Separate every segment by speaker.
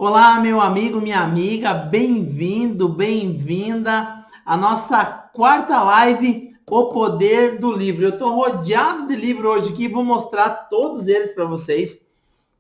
Speaker 1: Olá, meu amigo, minha amiga, bem-vindo, bem-vinda à nossa quarta live, O Poder do Livro. Eu estou rodeado de livro hoje aqui, vou mostrar todos eles para vocês,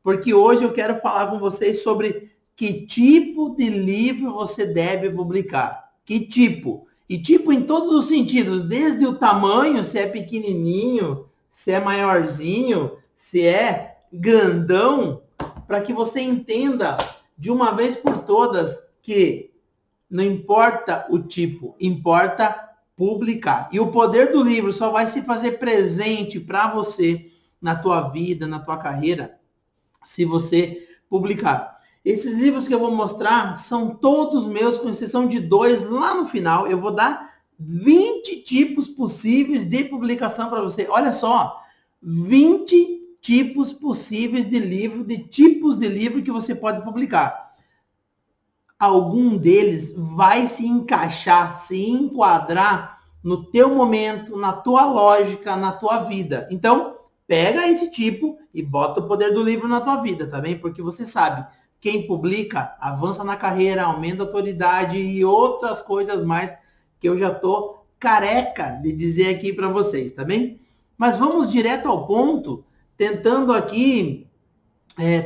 Speaker 1: porque hoje eu quero falar com vocês sobre que tipo de livro você deve publicar. Que tipo? E tipo em todos os sentidos, desde o tamanho, se é pequenininho, se é maiorzinho, se é grandão, para que você entenda de uma vez por todas que não importa o tipo, importa publicar. E o poder do livro só vai se fazer presente para você na tua vida, na tua carreira, se você publicar. Esses livros que eu vou mostrar são todos meus, com exceção de 2 lá no final. Eu vou dar 20 tipos possíveis de publicação para você. Olha só, 20 tipos possíveis de livro, de tipos de livro que você pode publicar. Algum deles vai se encaixar, se enquadrar no teu momento, na tua lógica, na tua vida. Então, pega esse tipo e bota o poder do livro na tua vida, tá bem? Porque você sabe, quem publica avança na carreira, aumenta a autoridade e outras coisas mais que eu já tô careca de dizer aqui para vocês, tá bem? Mas vamos direto ao ponto, tentando aqui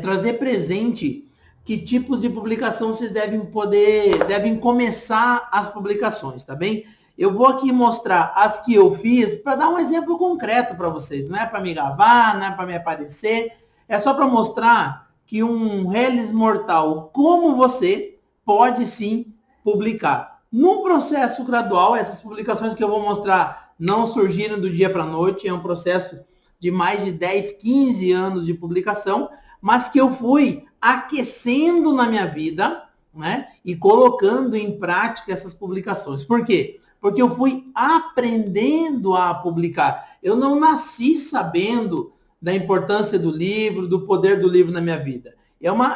Speaker 1: trazer presente que tipos de publicação vocês devem começar as publicações, tá bem? Eu vou aqui mostrar as que eu fiz para dar um exemplo concreto para vocês. Não é para me gravar, não é para me aparecer, é só para mostrar que um reles mortal como você pode sim publicar. Num processo gradual, essas publicações que eu vou mostrar não surgiram do dia para a noite, é um processo de mais de 10, 15 anos de publicação, mas que eu fui aquecendo na minha vida, né? E colocando em prática essas publicações. Por quê? Porque eu fui aprendendo a publicar. Eu não nasci sabendo da importância do livro, do poder do livro na minha vida.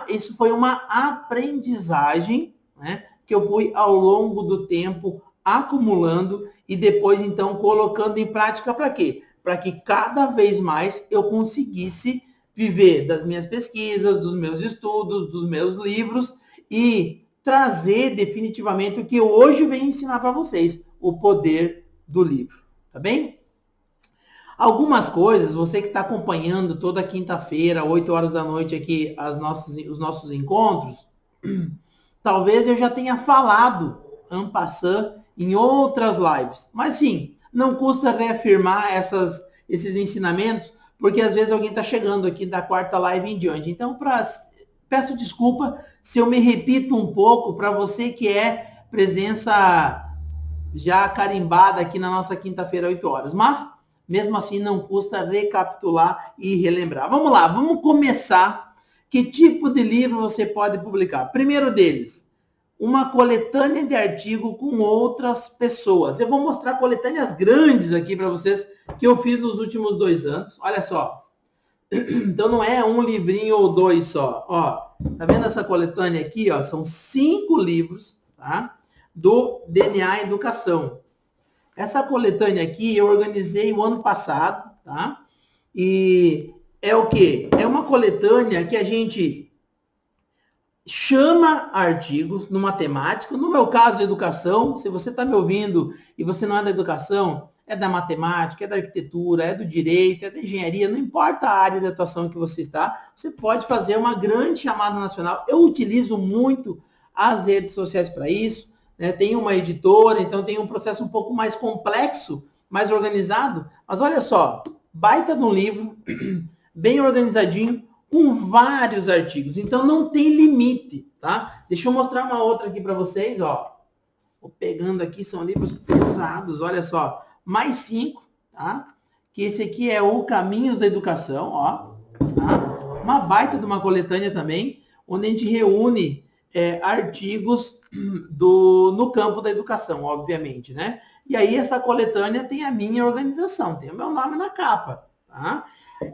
Speaker 1: Isso foi uma aprendizagem, né? Que eu fui ao longo do tempo acumulando e depois então colocando em prática para quê? Para que cada vez mais eu conseguisse viver das minhas pesquisas, dos meus estudos, dos meus livros e trazer definitivamente o que eu hoje venho ensinar para vocês, o poder do livro, tá bem? Algumas coisas, você que está acompanhando toda quinta-feira, 8 horas da noite aqui, os nossos encontros, talvez eu já tenha falado en passant em outras lives, mas sim, não custa reafirmar esses ensinamentos, porque às vezes alguém está chegando aqui da quarta live em diante. Então, peço desculpa se eu me repito um pouco para você que é presença já carimbada aqui na nossa quinta-feira, 8 horas. Mas, mesmo assim, não custa recapitular e relembrar. Vamos lá, vamos começar. Que tipo de livro você pode publicar? Primeiro deles, uma coletânea de artigo com outras pessoas. Eu vou mostrar coletâneas grandes aqui para vocês que eu fiz nos últimos 2 anos. Olha só. Então não é um livrinho ou 2 só. Ó, tá vendo essa coletânea aqui? Ó, são 5 livros, tá? Do DNA Educação. Essa coletânea aqui eu organizei o ano passado, tá? E é o quê? É uma coletânea que a gente chama artigos numa temática, no meu caso, educação. Se você está me ouvindo e você não é da educação, é da matemática, é da arquitetura, é do direito, é da engenharia, não importa a área de atuação que você está, você pode fazer uma grande chamada nacional. Eu utilizo muito as redes sociais para isso, né? Tem uma editora, então tem um processo um pouco mais complexo, mais organizado, mas olha só, baita de um livro, bem organizadinho, com vários artigos, então não tem limite, tá? Deixa eu mostrar uma outra aqui para vocês, ó. Vou pegando aqui, são livros pesados, olha só. Mais 5, tá? Que esse aqui é o Caminhos da Educação, ó. Tá? Uma baita de uma coletânea também, onde a gente reúne artigos no campo da educação, obviamente, né? E aí essa coletânea tem a minha organização, tem o meu nome na capa, tá?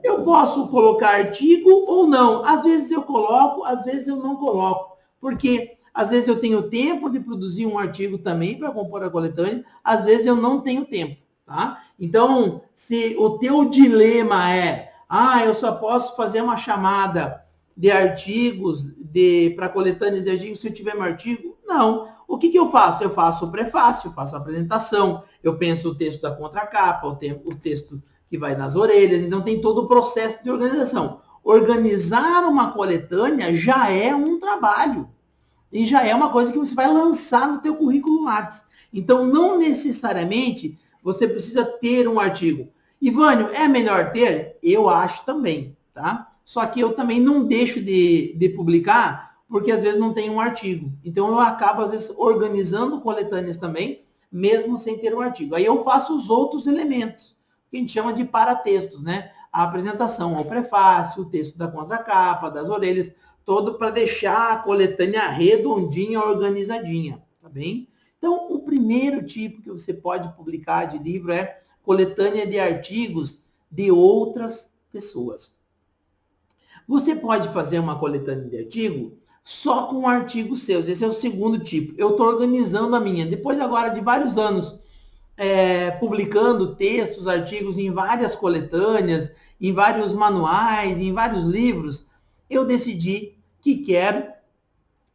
Speaker 1: Eu posso colocar artigo ou não. Às vezes eu coloco, às vezes eu não coloco. Porque às vezes eu tenho tempo de produzir um artigo também para compor a coletânea, às vezes eu não tenho tempo, tá? Então, se o teu dilema é, eu só posso fazer uma chamada de artigos, para coletâneas de artigos, se eu tiver meu artigo? Não. O que eu faço? Eu faço o prefácio, eu faço a apresentação, eu penso o texto da contracapa, o texto que vai nas orelhas, então tem todo o processo de organização. Organizar uma coletânea já é um trabalho. E já é uma coisa que você vai lançar no teu currículo Lattes. Então, não necessariamente você precisa ter um artigo. Ivânio, é melhor ter? Eu acho também, tá? Só que eu também não deixo de publicar, porque às vezes não tem um artigo. Então, eu acabo, às vezes, organizando coletâneas também, mesmo sem ter um artigo. Aí eu faço os outros elementos, que a gente chama de paratextos, né? A apresentação, o prefácio, o texto da contracapa, das orelhas, todo para deixar a coletânea redondinha, organizadinha, tá bem? Então, o primeiro tipo que você pode publicar de livro é coletânea de artigos de outras pessoas. Você pode fazer uma coletânea de artigo só com artigos seus. Esse é o segundo tipo. Eu estou organizando a minha. Depois agora de vários anos publicando textos, artigos em várias coletâneas, em vários manuais, em vários livros, eu decidi que quero,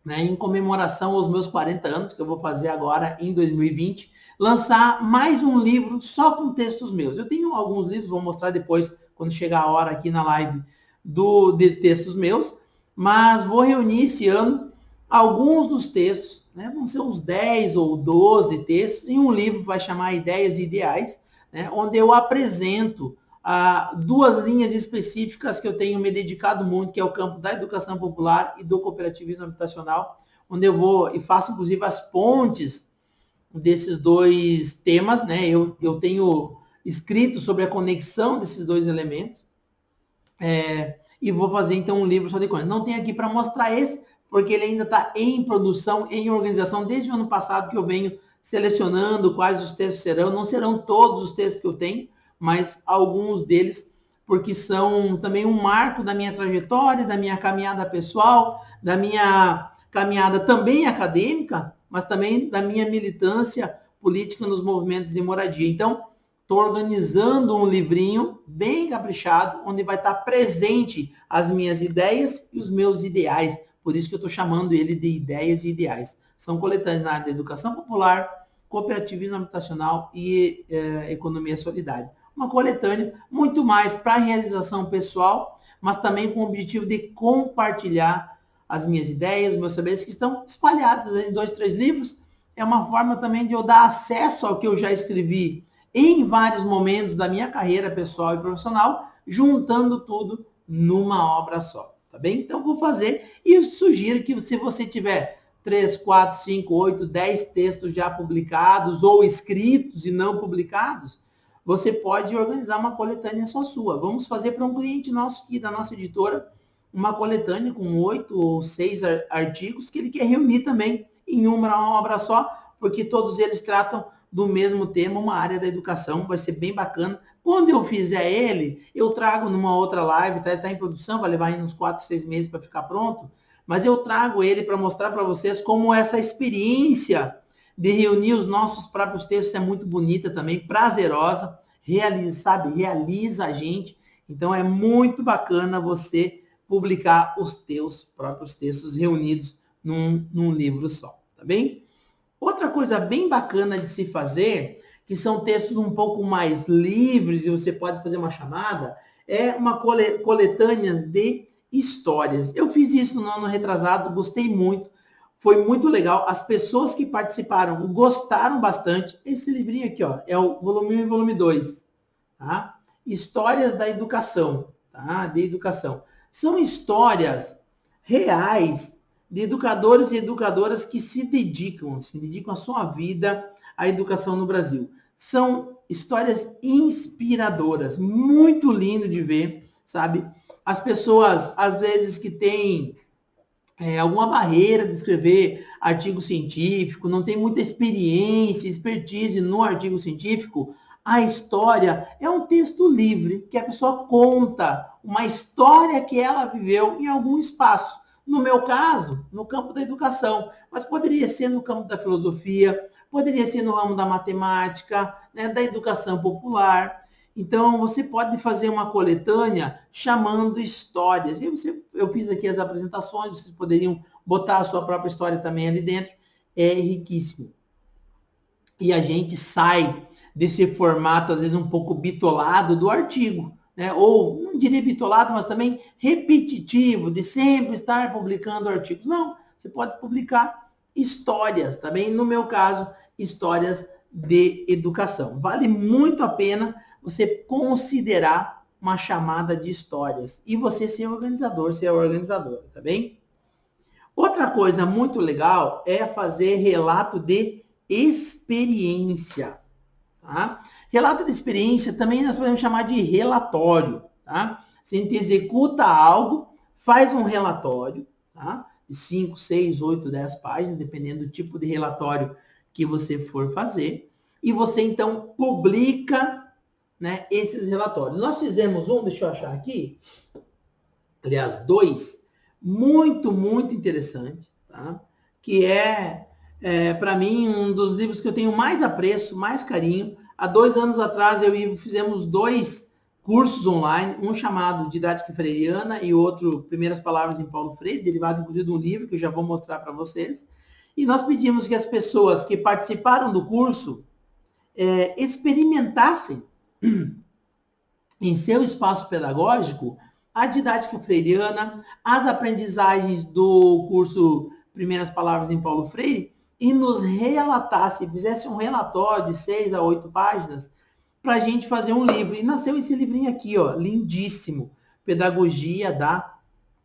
Speaker 1: né, em comemoração aos meus 40 anos, que eu vou fazer agora em 2020, lançar mais um livro só com textos meus. Eu tenho alguns livros, vou mostrar depois, quando chegar a hora aqui na live, de textos meus, mas vou reunir esse ano alguns dos textos, né, vão ser uns 10 ou 12 textos, em um livro que vai chamar Ideias e Ideais, né, onde eu apresento duas linhas específicas que eu tenho me dedicado muito, que é o campo da educação popular e do cooperativismo habitacional, onde eu vou e faço, inclusive, as pontes desses dois temas, né? Eu tenho escrito sobre a conexão desses dois elementos, e vou fazer, então, um livro só de conexão. Não tenho aqui para mostrar esse, porque ele ainda está em produção, em organização, desde o ano passado que eu venho selecionando quais os textos serão. Não serão todos os textos que eu tenho, mas alguns deles, porque são também um marco da minha trajetória, da minha caminhada pessoal, da minha caminhada também acadêmica, mas também da minha militância política nos movimentos de moradia. Então, estou organizando um livrinho bem caprichado, onde vai estar presente as minhas ideias e os meus ideais. Por isso que eu estou chamando ele de Ideias e Ideais. São coletâneas na área da educação popular, cooperativismo habitacional e economia solidária. Uma coletânea muito mais para realização pessoal, mas também com o objetivo de compartilhar as minhas ideias, meus saberes que estão espalhados em 2, 3 livros. É uma forma também de eu dar acesso ao que eu já escrevi em vários momentos da minha carreira pessoal e profissional, juntando tudo numa obra só, tá bem? Então, vou fazer e sugiro que se você tiver 3, 4, 5, 8, 10 textos já publicados ou escritos e não publicados, você pode organizar uma coletânea só sua. Vamos fazer para um cliente nosso aqui, da nossa editora, uma coletânea com 8 ou 6 artigos que ele quer reunir também em uma obra só, porque todos eles tratam do mesmo tema, uma área da educação, vai ser bem bacana. Quando eu fizer ele, eu trago numa outra live, tá em produção, vai levar uns 4, 6 meses para ficar pronto, mas eu trago ele para mostrar para vocês como essa experiência de reunir os nossos próprios textos é muito bonita também, prazerosa, realiza a gente. Então é muito bacana você publicar os teus próprios textos reunidos num livro só, tá bem? Outra coisa bem bacana de se fazer, que são textos um pouco mais livres e você pode fazer uma chamada, é uma coletânea de histórias. Eu fiz isso no ano retrasado, gostei muito, foi muito legal. As pessoas que participaram gostaram bastante. Esse livrinho aqui, ó, é o volume 1 e volume 2, tá? Histórias da educação, tá? De educação. São histórias reais de educadores e educadoras que se dedicam a sua vida à educação no Brasil. São histórias inspiradoras, muito lindo de ver, sabe? As pessoas, às vezes, que têm alguma barreira de escrever artigo científico, não tem muita expertise no artigo científico, a história é um texto livre, que a pessoa conta uma história que ela viveu em algum espaço. No meu caso, no campo da educação, mas poderia ser no campo da filosofia, poderia ser no ramo da matemática, né, da educação popular. Então, você pode fazer uma coletânea chamando histórias. Eu fiz aqui as apresentações, vocês poderiam botar a sua própria história também ali dentro. É riquíssimo. E a gente sai desse formato, às vezes, um pouco bitolado do artigo, né? Ou, não diria bitolado, mas também repetitivo, de sempre estar publicando artigos. Não, você pode publicar histórias, também, no meu caso, histórias de educação. Vale muito a pena você considerar uma chamada de histórias e você ser organizador, ser organizadora, tá bem? Outra coisa muito legal é fazer relato de experiência, tá? Relato de experiência também nós podemos chamar de relatório, tá? Se a gente executa algo, faz um relatório, tá? De 5, 6, 8, 10 páginas, dependendo do tipo de relatório que você for fazer, e você então publica, né, esses relatórios. Nós fizemos um, deixa eu achar aqui, aliás, 2, muito, muito interessante, tá? Que para mim, um dos livros que eu tenho mais apreço, mais carinho. Há 2 anos atrás, eu e Ivo fizemos 2 cursos online, um chamado Didática Freiriana e outro Primeiras Palavras em Paulo Freire, derivado inclusive de um livro que eu já vou mostrar para vocês. E nós pedimos que as pessoas que participaram do curso experimentassem em seu espaço pedagógico a didática freiriana, as aprendizagens do curso Primeiras Palavras em Paulo Freire e nos relatasse, fizesse um relatório de 6 a 8 páginas para a gente fazer um livro. E nasceu esse livrinho aqui, ó, lindíssimo, Pedagogia da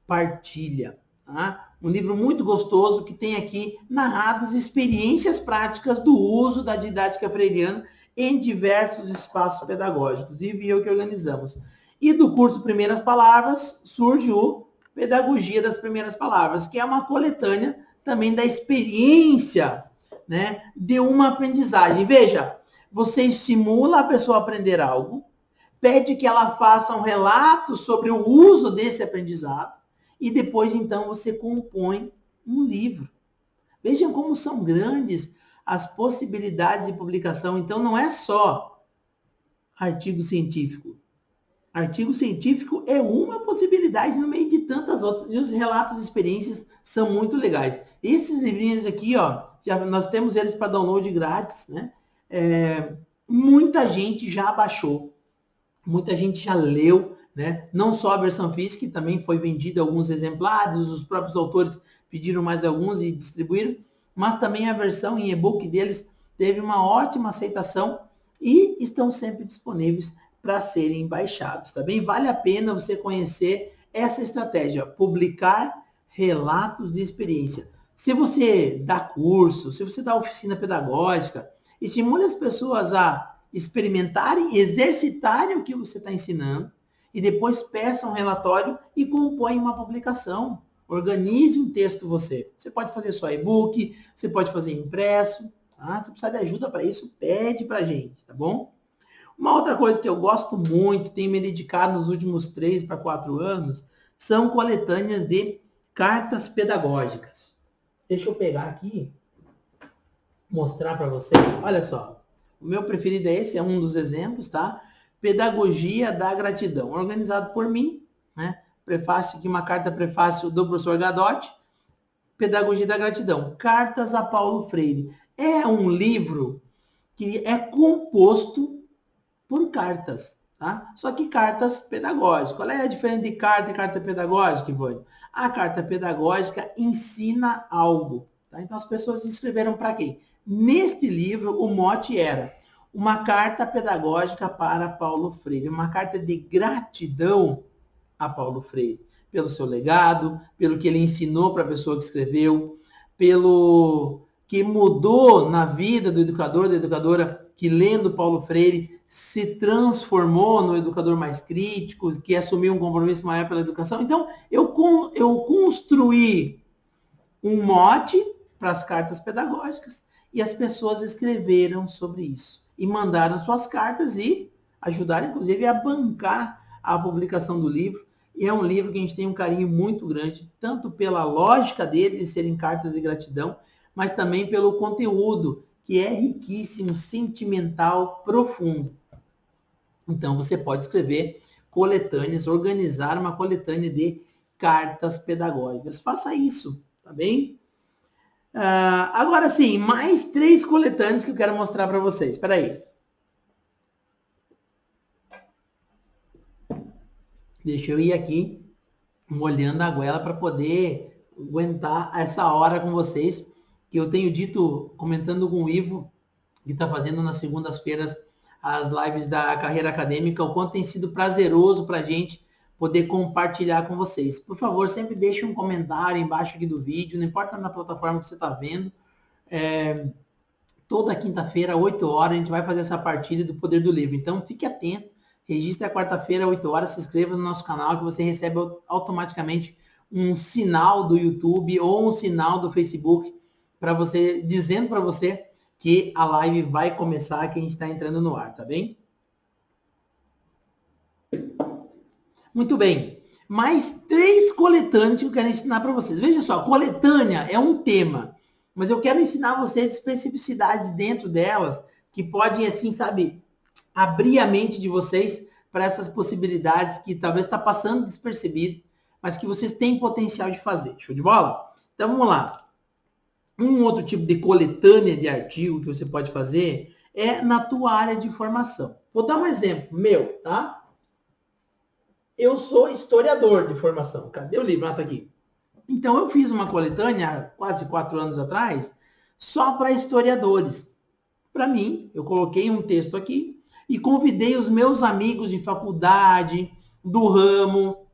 Speaker 1: Partilha. Tá? Um livro muito gostoso que tem aqui narradas experiências práticas do uso da didática freiriana em diversos espaços pedagógicos, e eu que organizamos. E do curso Primeiras Palavras surge o Pedagogia das Primeiras Palavras, que é uma coletânea também da experiência, né, de uma aprendizagem. Veja, você estimula a pessoa a aprender algo, pede que ela faça um relato sobre o uso desse aprendizado, e depois, então, você compõe um livro. Vejam como são grandes as possibilidades de publicação. Então, não é só artigo científico. Artigo científico é uma possibilidade no meio de tantas outras. E os relatos e experiências são muito legais. Esses livrinhos aqui, ó, nós temos eles para download grátis, né? Muita gente já baixou. Muita gente já leu, né? Não só a versão física, que também foi vendida alguns exemplares, os próprios autores pediram mais alguns e distribuíram, mas também a versão em e-book deles teve uma ótima aceitação e estão sempre disponíveis para serem baixados, tá bem? Vale a pena você conhecer essa estratégia, publicar relatos de experiência. Se você dá curso, se você dá oficina pedagógica, estimule as pessoas a experimentarem, exercitarem o que você está ensinando e depois peçam um relatório e compõem uma publicação. Organize um texto você. Você pode fazer só e-book, você pode fazer impresso. Tá? Se precisar de ajuda para isso, pede para a gente, tá bom? Uma outra coisa que eu gosto muito, tenho me dedicado nos últimos 3 para 4 anos, são coletâneas de cartas pedagógicas. Deixa eu pegar aqui, mostrar para vocês. Olha só, o meu preferido é esse, é um dos exemplos, tá? Pedagogia da Gratidão, organizado por mim, né? Prefácio aqui, uma carta prefácio do professor Gadotti, Pedagogia da Gratidão, Cartas a Paulo Freire. É um livro que é composto por cartas, tá? Só que cartas pedagógicas. Qual é a diferença de carta e carta pedagógica, Ivone? A carta pedagógica ensina algo, tá? Então as pessoas escreveram para quem? Neste livro, o mote era uma carta pedagógica para Paulo Freire, uma carta de gratidão a Paulo Freire, pelo seu legado, pelo que ele ensinou para a pessoa que escreveu, pelo que mudou na vida do educador, da educadora, que lendo Paulo Freire se transformou no educador mais crítico, que assumiu um compromisso maior pela educação. Então, eu construí um mote para as cartas pedagógicas e as pessoas escreveram sobre isso e mandaram suas cartas e ajudaram, inclusive, a bancar a publicação do livro. E é um livro que a gente tem um carinho muito grande, tanto pela lógica dele de serem cartas de gratidão, mas também pelo conteúdo, que é riquíssimo, sentimental, profundo. Então, você pode escrever coletâneas, organizar uma coletânea de cartas pedagógicas. Faça isso, tá bem? Agora sim, mais 3 coletâneas que eu quero mostrar para vocês. Espera aí. Deixa eu ir aqui molhando a goela para poder aguentar essa hora com vocês, que eu tenho dito, comentando com o Ivo, que está fazendo nas segundas-feiras as lives da carreira acadêmica, o quanto tem sido prazeroso para a gente poder compartilhar com vocês. Por favor, sempre deixe um comentário embaixo aqui do vídeo, não importa na plataforma que você está vendo. Toda quinta-feira, 8 horas, a gente vai fazer essa partilha do Poder do Livro. Então, fique atento. Registre a quarta-feira, 8 horas, se inscreva no nosso canal que você recebe automaticamente um sinal do YouTube ou um sinal do Facebook para você, dizendo para você que a live vai começar, que a gente está entrando no ar, tá bem? Muito bem. Mais 3 coletâneas que eu quero ensinar para vocês. Veja só, coletânea é um tema, mas eu quero ensinar vocês especificidades dentro delas que podem, assim, sabe, abrir a mente de vocês para essas possibilidades que talvez está passando despercebido, mas que vocês têm potencial de fazer. Show de bola? Então, vamos lá. Um outro tipo de coletânea de artigo que você pode fazer é na tua área de formação. Vou dar um exemplo meu, tá? Eu sou historiador de formação. Cadê o livro? Ah, tá aqui. Então, eu fiz uma coletânea há quase 4 anos atrás, só para historiadores. Para mim, eu coloquei um texto aqui e convidei os meus amigos de faculdade, do ramo,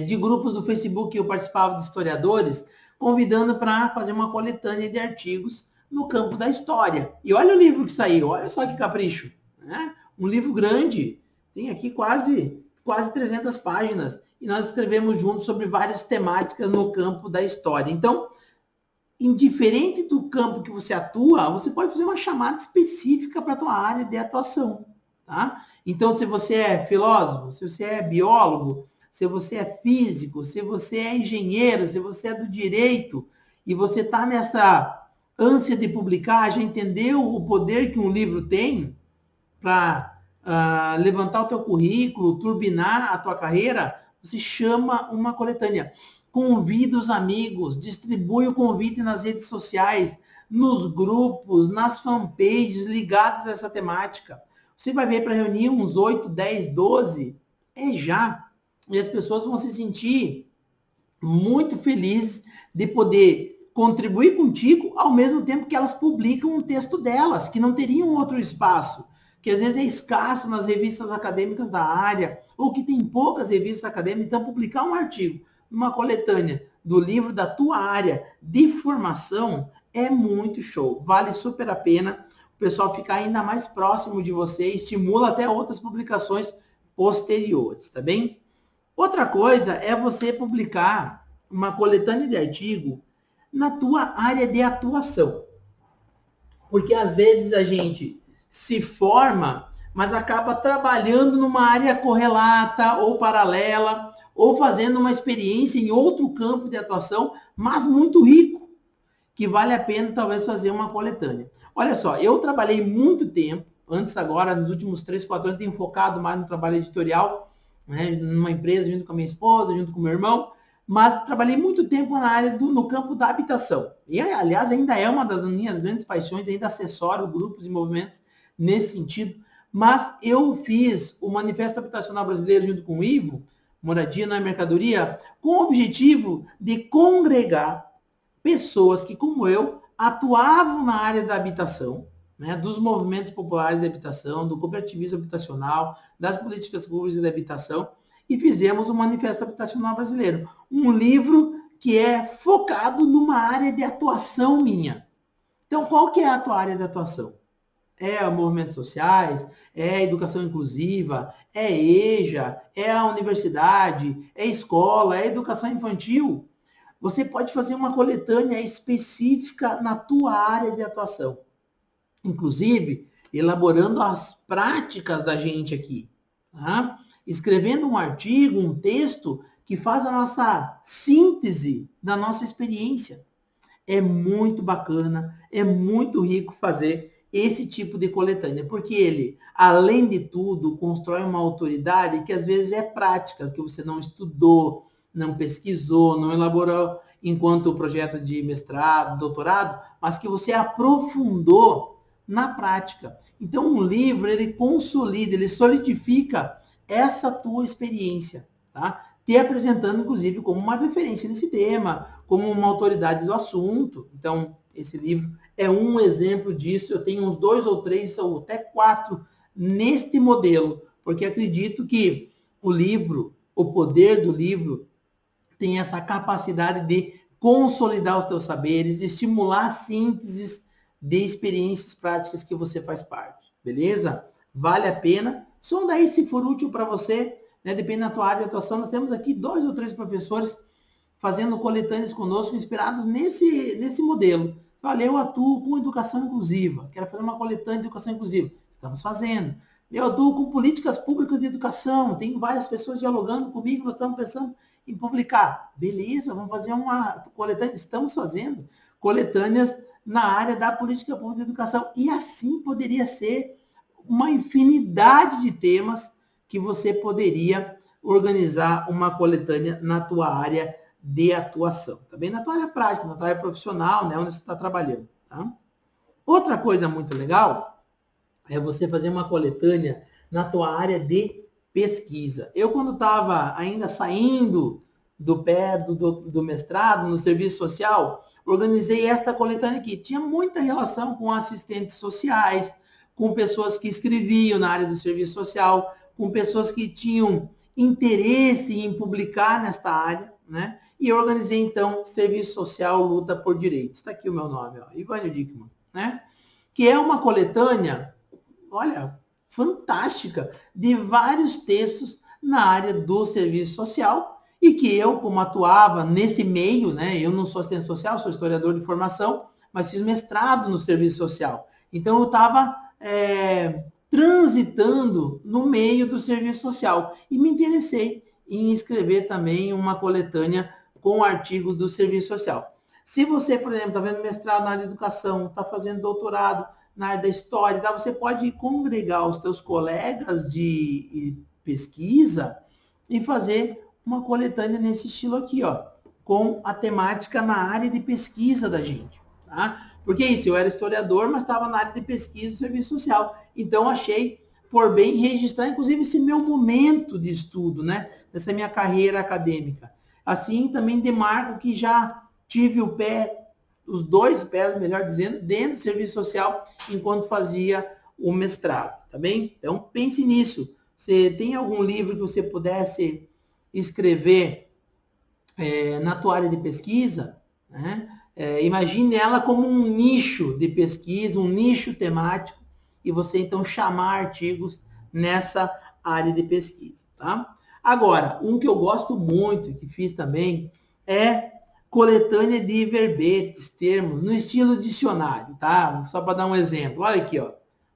Speaker 1: de grupos do Facebook que eu participava de historiadores, convidando para fazer uma coletânea de artigos no campo da história. E olha o livro que saiu, olha só que capricho. Né? Um livro grande, tem aqui quase 300 páginas. E nós escrevemos juntos sobre várias temáticas no campo da história. Então, indiferente do campo que você atua, você pode fazer uma chamada específica para a tua área de atuação. Tá? Então, se você é filósofo, se você é biólogo, se você é físico, se você é engenheiro, se você é do direito, e você está nessa ânsia de publicar, já entendeu o poder que um livro tem para levantar o teu currículo, turbinar a tua carreira, você chama uma coletânea. Convida os amigos, distribui o convite nas redes sociais, nos grupos, nas fanpages ligadas a essa temática. Você vai ver para reunir uns 8, 10, 12, já. E as pessoas vão se sentir muito felizes de poder contribuir contigo ao mesmo tempo que elas publicam um texto delas, que não teriam outro espaço, que às vezes é escasso nas revistas acadêmicas da área, ou que tem poucas revistas acadêmicas. Então, publicar um artigo numa coletânea do livro da tua área de formação é muito show. Vale super a pena. O pessoal ficar ainda mais próximo de você, estimula até outras publicações posteriores, tá bem? Outra coisa é você publicar uma coletânea de artigo na tua área de atuação. Porque às vezes a gente se forma, mas acaba trabalhando numa área correlata ou paralela, ou fazendo uma experiência em outro campo de atuação, mas muito rico, que vale a pena talvez fazer uma coletânea. Olha só, eu trabalhei muito tempo, antes agora, nos últimos 3, 4 anos, tenho focado mais no trabalho editorial, né, numa empresa, junto com a minha esposa, junto com o meu irmão, mas trabalhei muito tempo na área no campo da habitação. E, aliás, ainda é uma das minhas grandes paixões, ainda assessoro grupos e movimentos nesse sentido. Mas eu fiz o Manifesto Habitacional Brasileiro junto com o Ivo, Moradia não é Mercadoria, com o objetivo de congregar pessoas que, como eu, atuavam na área da habitação, né, dos movimentos populares de habitação, do cooperativismo habitacional, das políticas públicas de habitação, e fizemos o Manifesto Habitacional Brasileiro, um livro que é focado numa área de atuação minha. Então, qual que é a tua área de atuação? É movimentos sociais, é a educação inclusiva, é EJA, é a universidade, é escola, é educação infantil. Você pode fazer uma coletânea específica na tua área de atuação. Inclusive, elaborando as práticas da gente aqui. Tá? Escrevendo um artigo, um texto que faz a nossa síntese da nossa experiência. É muito bacana, é muito rico fazer esse tipo de coletânea, porque ele, além de tudo, constrói uma autoridade que às vezes é prática, que você não estudou, não pesquisou, não elaborou enquanto projeto de mestrado, doutorado, mas que você aprofundou na prática. Então, um livro, ele consolida, ele solidifica essa tua experiência, tá? Te apresentando, inclusive, como uma referência nesse tema, como uma autoridade do assunto. Então, esse livro é um exemplo disso. Eu tenho uns 2 ou 3 ou até 4 neste modelo, porque acredito que o livro, o poder do livro, tem essa capacidade de consolidar os teus saberes, de estimular sínteses de experiências práticas que você faz parte, beleza? Vale a pena. Só daí, se for útil para você, né, depende da tua área de atuação. Nós temos aqui 2 ou 3 professores fazendo coletâneas conosco, inspirados nesse modelo. Olha, eu atuo com educação inclusiva, quero fazer uma coletânea de educação inclusiva. Estamos fazendo. Eu atuo com políticas públicas de educação, tem várias pessoas dialogando comigo, nós estamos pensando em publicar. Beleza, vamos fazer uma coletânea, estamos fazendo coletâneas na área da política pública de educação. E assim poderia ser uma infinidade de temas que você poderia organizar uma coletânea na tua área de atuação. Também na tua área prática, na tua área profissional, né, onde você está trabalhando. Tá? Outra coisa muito legal é você fazer uma coletânea na tua área de pesquisa. Eu, quando estava ainda saindo do pé do mestrado, no serviço social, organizei esta coletânea aqui. Tinha muita relação com assistentes sociais, com pessoas que escreviam na área do serviço social, com pessoas que tinham interesse em publicar nesta área, né? E eu organizei, então, Serviço Social Luta por Direitos. Está aqui o meu nome, ó, Ivânio Dickmann, né? Que é uma coletânea, olha, fantástica, de vários textos na área do serviço social, e que eu, como atuava nesse meio, né? Eu não sou assistente social, sou historiador de formação, mas fiz mestrado no serviço social. Então, eu estava transitando no meio do serviço social e me interessei em escrever também uma coletânea com artigos do serviço social. Se você, por exemplo, está vendo mestrado na área de educação, está fazendo doutorado na área da história, tá? Você pode congregar os teus colegas de pesquisa e fazer uma coletânea nesse estilo aqui, ó, com a temática na área de pesquisa da gente, tá? Porque isso, eu era historiador, mas estava na área de pesquisa do serviço social. Então, achei por bem registrar, inclusive, esse meu momento de estudo, né? Dessa minha carreira acadêmica. Assim, também demarco que já tive o pé, os 2 pés, melhor dizendo, dentro do serviço social, enquanto fazia o mestrado, tá bem? Então, pense nisso. Você tem algum livro que você pudesse escrever na tua área de pesquisa, né? Imagine ela como um nicho de pesquisa, um nicho temático, e você então chamar artigos nessa área de pesquisa, tá? Agora, um que eu gosto muito, que fiz também, é coletânea de verbetes, termos, no estilo dicionário, tá? Só para dar um exemplo. Olha aqui, ó,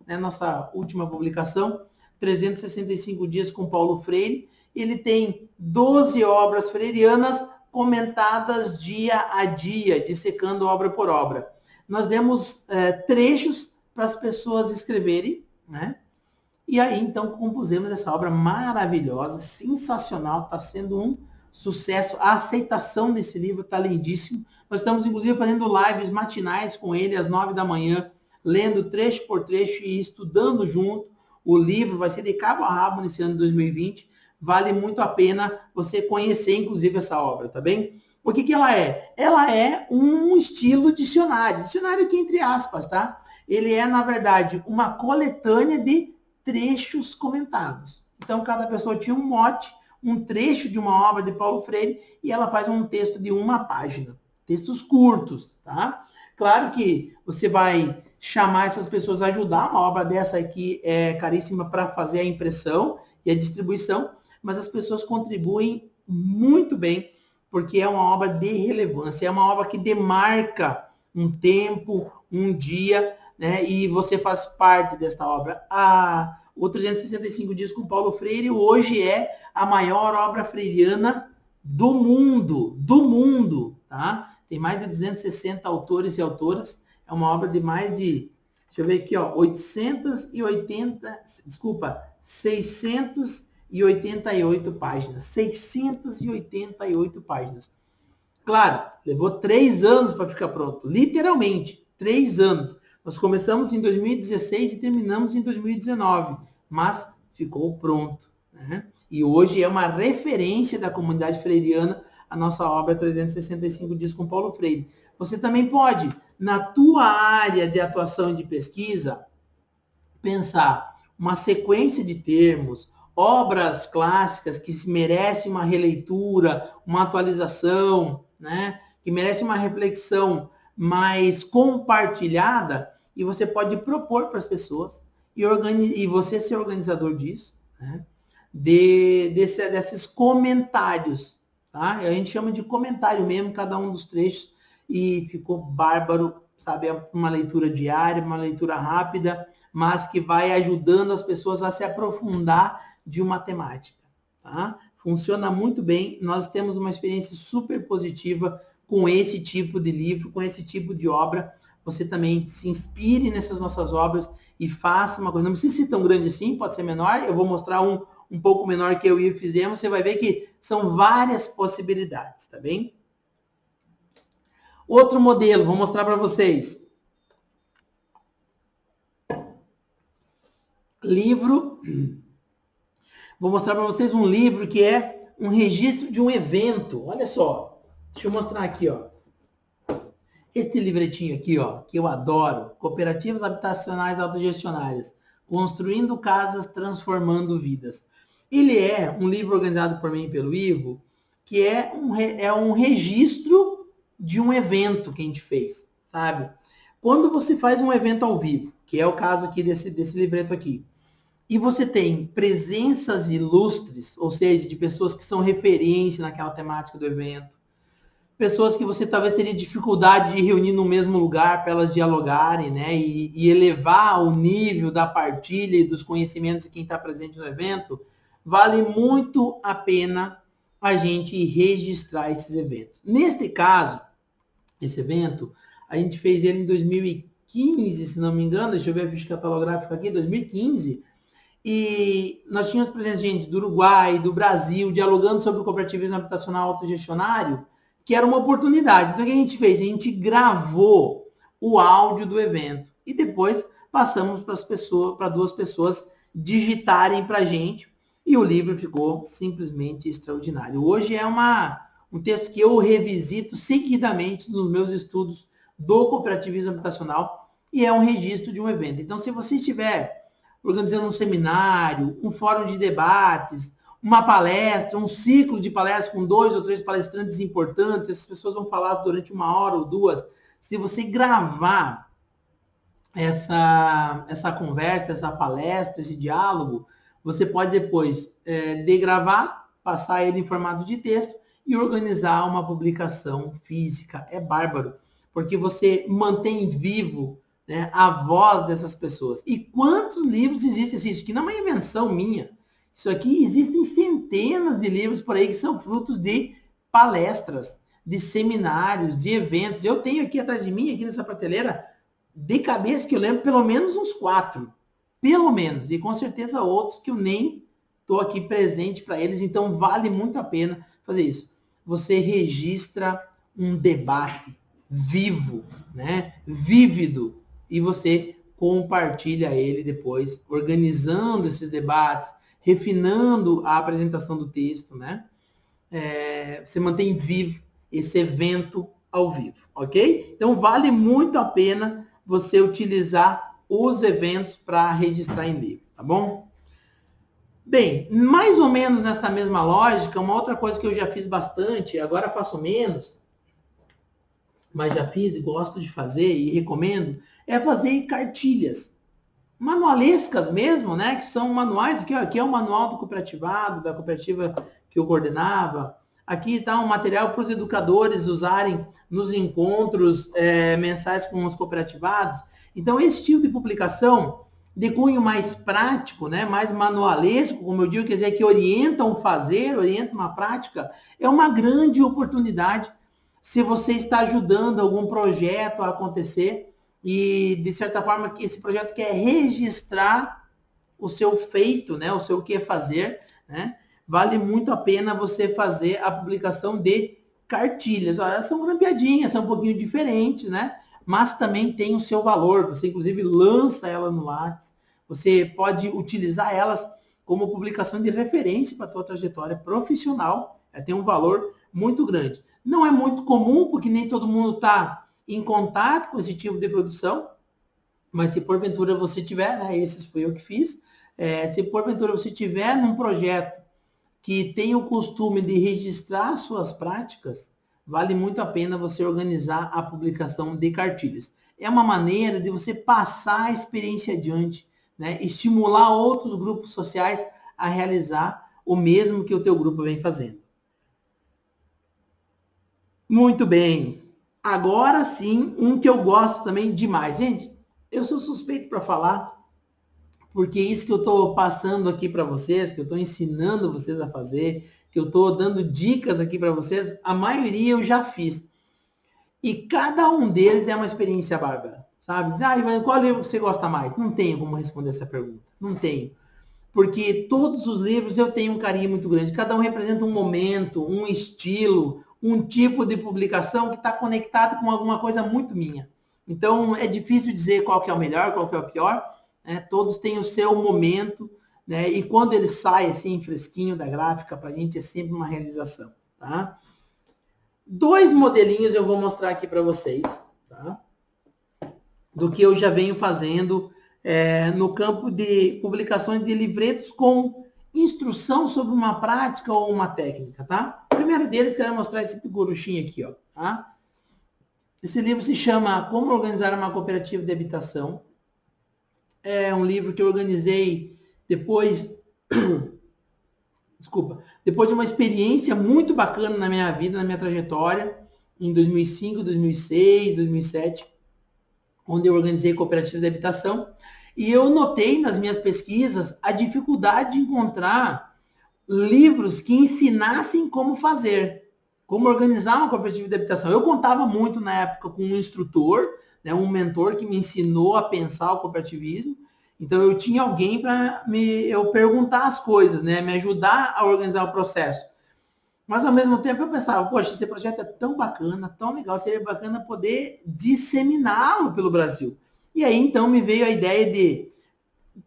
Speaker 1: né, nossa última publicação, 365 dias com Paulo Freire. Ele tem 12 obras freirianas comentadas dia a dia, dissecando obra por obra. Nós demos trechos para as pessoas escreverem, né? E aí, então, compusemos essa obra maravilhosa, sensacional, está sendo um sucesso. A aceitação desse livro está lindíssimo. Nós estamos, inclusive, fazendo lives matinais com ele às 9 da manhã, lendo trecho por trecho e estudando junto. O livro vai ser de cabo a rabo nesse ano de 2020. Vale muito a pena você conhecer, inclusive, essa obra, tá bem? O que ela é? Ela é um estilo dicionário. Dicionário que, entre aspas, tá? Ele é, na verdade, uma coletânea de trechos comentados. Então, cada pessoa tinha um mote, um trecho de uma obra de Paulo Freire, e ela faz um texto de 1 página. Textos curtos, tá? Claro que você vai chamar essas pessoas a ajudar. Uma obra dessa aqui é caríssima para fazer a impressão e a distribuição, mas as pessoas contribuem muito bem, porque é uma obra de relevância, é uma obra que demarca um tempo, um dia, né? E você faz parte desta obra. O 365 dias com Paulo Freire hoje é a maior obra freiriana do mundo, tá? Tem mais de 260 autores e autoras. É uma obra de mais de, Deixa eu ver aqui, ó, 688 páginas. 688 páginas. Claro, levou 3 anos para ficar pronto. Literalmente, 3 anos. Nós começamos em 2016 e terminamos em 2019. Mas ficou pronto, né? E hoje é uma referência da comunidade freiriana a nossa obra 365 Dias com Paulo Freire. Você também pode, na tua área de atuação e de pesquisa, pensar uma sequência de termos, obras clássicas que merecem uma releitura, uma atualização, né? Que merecem uma reflexão mais compartilhada, e você pode propor para as pessoas e você ser organizador disso, né? Desses comentários, tá? A gente chama de comentário mesmo, cada um dos trechos, e ficou bárbaro, sabe? É uma leitura diária, uma leitura rápida, mas que vai ajudando as pessoas a se aprofundar de uma temática, tá? Funciona muito bem, nós temos uma experiência super positiva com esse tipo de livro, com esse tipo de obra. Você também se inspire nessas nossas obras e faça uma coisa. Não precisa ser tão grande assim, pode ser menor. Eu vou mostrar um pouco menor que eu e o fizemos. Você vai ver que são várias possibilidades, tá bem? Outro modelo, vou mostrar para vocês. Livro. Vou mostrar para vocês um livro que é um registro de um evento. Olha só. Deixa eu mostrar aqui, ó. Este livretinho aqui, ó, que eu adoro. Cooperativas Habitacionais Autogestionárias. Construindo casas, transformando vidas. Ele é um livro organizado por mim e pelo Ivo, que é um registro de um evento que a gente fez, sabe? Quando você faz um evento ao vivo, que é o caso aqui desse livreto aqui, e você tem presenças ilustres, ou seja, de pessoas que são referência naquela temática do evento, pessoas que você talvez teria dificuldade de reunir no mesmo lugar para elas dialogarem, né? E elevar o nível da partilha e dos conhecimentos de quem está presente no evento, vale muito a pena a gente registrar esses eventos. Neste caso, esse evento, a gente fez ele em 2015, se não me engano, deixa eu ver a ficha catalográfica aqui, 2015, e nós tínhamos presença de gente do Uruguai, do Brasil, dialogando sobre o cooperativismo habitacional autogestionário, que era uma oportunidade. Então, o que a gente fez? A gente gravou o áudio do evento e depois passamos para 2 pessoas digitarem para a gente, e o livro ficou simplesmente extraordinário. Hoje é um texto que eu revisito seguidamente nos meus estudos do cooperativismo habitacional, e é um registro de um evento. Então, se você estiver organizando um seminário, um fórum de debates, uma palestra, um ciclo de palestras com 2 ou 3 palestrantes importantes, essas pessoas vão falar durante 1 hora ou 2. Se você gravar essa conversa, essa palestra, esse diálogo, você pode depois degravar, passar ele em formato de texto e organizar uma publicação física. É bárbaro, porque você mantém vivo, né, a voz dessas pessoas. E quantos livros existem assim? Isso aqui não é uma invenção minha. Isso aqui existem centenas de livros por aí que são frutos de palestras, de seminários, de eventos. Eu tenho aqui atrás de mim, aqui nessa prateleira, de cabeça que eu lembro pelo menos uns 4. Pelo menos. E com certeza outros que eu nem estou aqui presente para eles. Então vale muito a pena fazer isso. Você registra um debate vivo, né? Vívido. E você compartilha ele depois, organizando esses debates, refinando a apresentação do texto, né? Você mantém vivo esse evento ao vivo, ok? Então, vale muito a pena você utilizar os eventos para registrar em livro, tá bom? Bem, mais ou menos nessa mesma lógica, uma outra coisa que eu já fiz bastante, agora faço menos, mas já fiz e gosto de fazer e recomendo, é fazer cartilhas manualescas mesmo, né? Que são manuais. Aqui é o manual do cooperativado, da cooperativa que eu coordenava. Aqui está um material para os educadores usarem nos encontros mensais com os cooperativados. Então, esse tipo de publicação de cunho mais prático, né? Mais manualesco, como eu digo, quer dizer, que orienta um fazer, orienta uma prática, é uma grande oportunidade se você está ajudando algum projeto a acontecer. e, de certa forma, esse projeto quer registrar o seu feito, né? O seu que fazer, né? Vale muito a pena você fazer a publicação de cartilhas. Olha, elas são grampeadinhas, são um pouquinho diferentes, né? Mas também tem o seu valor. Você, inclusive, lança ela no Lattes. Você pode utilizar elas como publicação de referência para a tua trajetória profissional. Tem um valor muito grande. Não é muito comum, porque nem todo mundo está em contato com esse tipo de produção, mas se porventura você tiver, né, esses foi eu que fiz, se porventura você tiver num projeto que tem o costume de registrar suas práticas, vale muito a pena você organizar a publicação de cartilhas. É uma maneira de você passar a experiência adiante, né, estimular outros grupos sociais a realizar o mesmo que o teu grupo vem fazendo. Muito bem. Agora sim, um que eu gosto também demais. Gente, eu sou suspeito para falar, porque isso que eu estou passando aqui para vocês, que eu estou ensinando vocês a fazer, que eu estou dando dicas aqui para vocês, a maioria eu já fiz. E cada um deles é uma experiência bárbara, sabe? Ivan, qual livro que você gosta mais? Não tenho como responder essa pergunta. Não tenho. Porque todos os livros eu tenho um carinho muito grande. Cada um representa um momento, um estilo, um tipo de publicação que está conectado com alguma coisa muito minha. Então, é difícil dizer qual que é o melhor, qual que é o pior. Né? Todos têm o seu momento, né? E quando ele sai assim, fresquinho da gráfica, para a gente é sempre uma realização. Tá? 2 modelinhos eu vou mostrar aqui para vocês, tá? Do que eu já venho fazendo no campo de publicações de livretos com instrução sobre uma prática ou uma técnica, tá? O primeiro deles, quero mostrar esse figuruchinho aqui, ó, tá? Esse livro se chama Como Organizar uma Cooperativa de Habitação. É um livro que eu organizei depois de uma experiência muito bacana na minha vida, na minha trajetória, em 2005, 2006, 2007, onde eu organizei cooperativas de habitação, e eu notei nas minhas pesquisas a dificuldade de encontrar livros que ensinassem como fazer, como organizar uma cooperativa de habitação. Eu contava muito na época com um instrutor, né, um mentor que me ensinou a pensar o cooperativismo. Então eu tinha alguém para eu perguntar as coisas, né, me ajudar a organizar o processo. Mas ao mesmo tempo eu pensava, poxa, esse projeto é tão bacana, tão legal, seria bacana poder disseminá-lo pelo Brasil. E aí então me veio a ideia de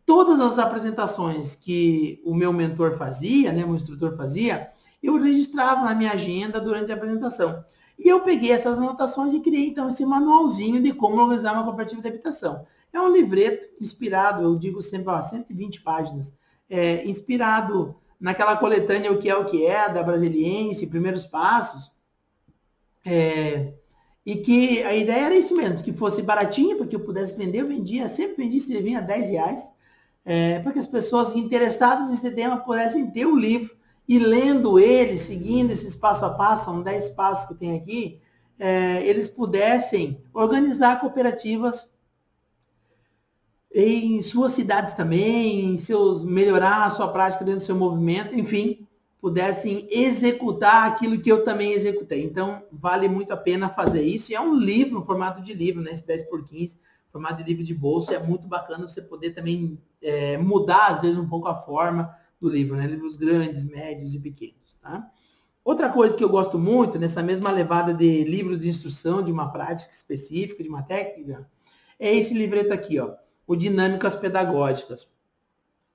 Speaker 1: todas as apresentações que o meu mentor fazia, né, meu instrutor fazia, eu registrava na minha agenda durante a apresentação. E eu peguei essas anotações e criei então esse manualzinho de como organizar uma cooperativa de habitação. É um livreto inspirado, eu digo sempre, 120 páginas, inspirado naquela coletânea O que é, da Brasiliense, Primeiros Passos, e que a ideia era isso mesmo, que fosse baratinho, porque eu pudesse vender, eu vendia, sempre vendi esse livrinho a R$10, para que as pessoas interessadas nesse tema pudessem ter o livro e lendo ele, seguindo esses passo a passo, são 10 passos que tem aqui, eles pudessem organizar cooperativas em suas cidades também, melhorar a sua prática dentro do seu movimento, enfim, pudessem executar aquilo que eu também executei. Então, vale muito a pena fazer isso. E é um livro, um formato de livro, né? Esse 10x15, formato de livro de bolso, é muito bacana você poder também mudar, às vezes, um pouco a forma do livro, né? Livros grandes, médios e pequenos, tá? Outra coisa que eu gosto muito, nessa mesma levada de livros de instrução, de uma prática específica, de uma técnica, é esse livreto aqui, ó, o Dinâmicas Pedagógicas.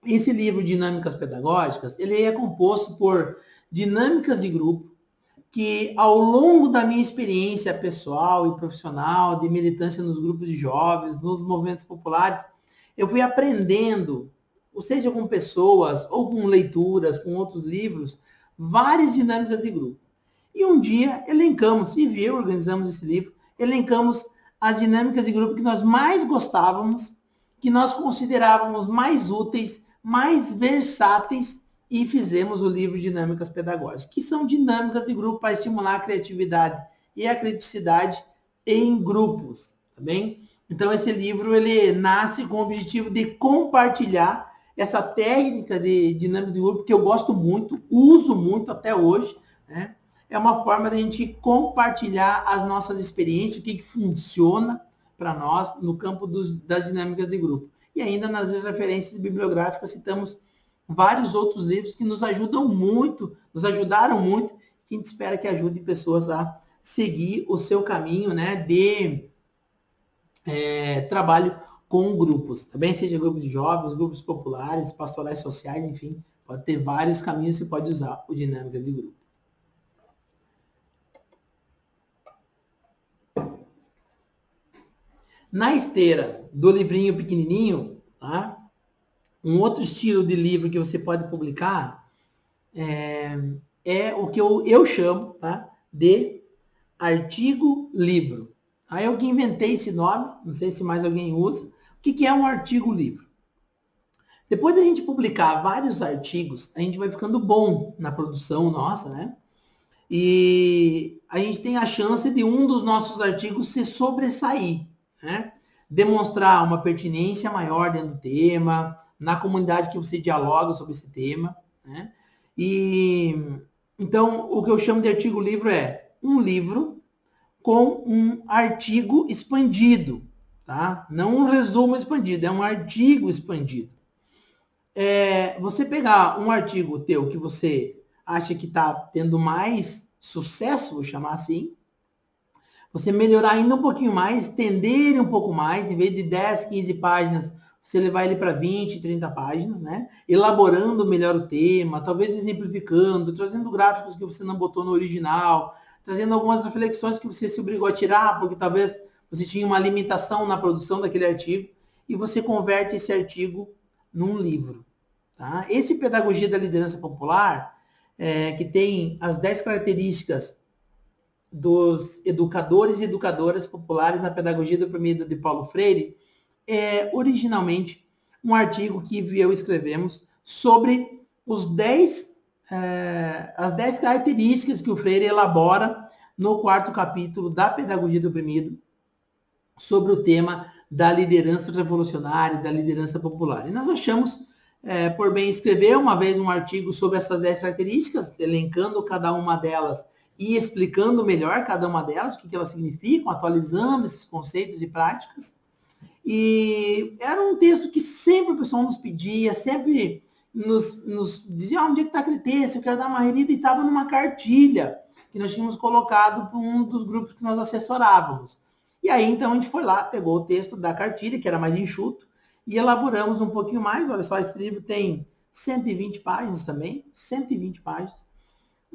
Speaker 1: Esse livro, Dinâmicas Pedagógicas, ele é composto por dinâmicas de grupo, que ao longo da minha experiência pessoal e profissional, de militância nos grupos de jovens, nos movimentos populares, eu fui aprendendo, ou seja, com pessoas, ou com leituras, com outros livros, várias dinâmicas de grupo. E um dia elencamos, e eu organizamos esse livro, elencamos as dinâmicas de grupo que nós mais gostávamos, que nós considerávamos mais úteis, mais versáteis, e fizemos o livro Dinâmicas Pedagógicas, que são dinâmicas de grupo para estimular a criatividade e a criticidade em grupos, tá bem? Então esse livro ele nasce com o objetivo de compartilhar essa técnica de dinâmicas de grupo que eu gosto muito, uso muito até hoje, né? É uma forma de a gente compartilhar as nossas experiências, o que funciona, para nós no campo das dinâmicas de grupo. E ainda nas referências bibliográficas citamos vários outros livros que nos ajudaram muito, que a gente espera que ajude pessoas a seguir o seu caminho, né, de trabalho com grupos, também seja grupos de jovens, grupos populares, pastorais sociais, enfim, pode ter vários caminhos que você pode usar o Dinâmicas de Grupo. Na esteira do livrinho pequenininho, tá? Um outro estilo de livro que você pode publicar é o que eu chamo, tá, de artigo-livro. Aí eu que inventei esse nome, não sei se mais alguém usa. O que é um artigo-livro? Depois da gente publicar vários artigos, a gente vai ficando bom na produção nossa, né? E a gente tem a chance de um dos nossos artigos se sobressair, né? Demonstrar uma pertinência maior dentro do tema, na comunidade que você dialoga sobre esse tema, né? E então, o que eu chamo de artigo-livro é um livro com um artigo expandido, tá? Não um resumo expandido, é um artigo expandido. Você pegar um artigo teu que você acha que está tendo mais sucesso, vou chamar assim, você melhorar ainda um pouquinho mais, estender um pouco mais, em vez de 10, 15 páginas, você levar ele para 20, 30 páginas, né? Elaborando melhor o tema, talvez exemplificando, trazendo gráficos que você não botou no original, trazendo algumas reflexões que você se obrigou a tirar, porque talvez você tinha uma limitação na produção daquele artigo, e você converte esse artigo num livro. Tá? Esse Pedagogia da Liderança Popular, que tem as 10 características dos educadores e educadoras populares na pedagogia do oprimido de Paulo Freire, é originalmente um artigo que eu escrevemos sobre as 10 características que o Freire elabora no 4º capítulo da Pedagogia do Oprimido sobre o tema da liderança revolucionária, da liderança popular. E nós achamos por bem escrever uma vez um artigo sobre essas 10 características, elencando cada uma delas e explicando melhor cada uma delas, o que elas significam, atualizando esses conceitos e práticas. E era um texto que sempre o pessoal nos pedia, sempre nos dizia, onde é que está aquele texto? Eu quero dar uma relida, e estava numa cartilha que nós tínhamos colocado para um dos grupos que nós assessorávamos. E aí, então, a gente foi lá, pegou o texto da cartilha, que era mais enxuto, e elaboramos um pouquinho mais. Olha só, esse livro tem 120 páginas também, 120 páginas.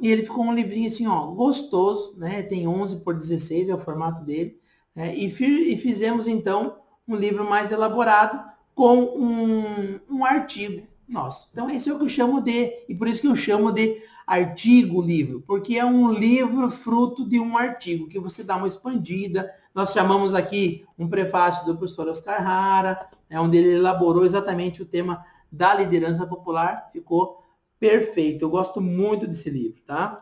Speaker 1: E ele ficou um livrinho assim, ó, gostoso, né? Tem 11 por 16, é o formato dele. Né? E fizemos, então, um livro mais elaborado com um artigo nosso. Então, esse é o que eu chamo e por isso que eu chamo de artigo-livro, porque é um livro fruto de um artigo, que você dá uma expandida. Nós chamamos aqui um prefácio do professor Oscar Hara, onde ele elaborou exatamente o tema da liderança popular. Ficou perfeito. Eu gosto muito desse livro, tá?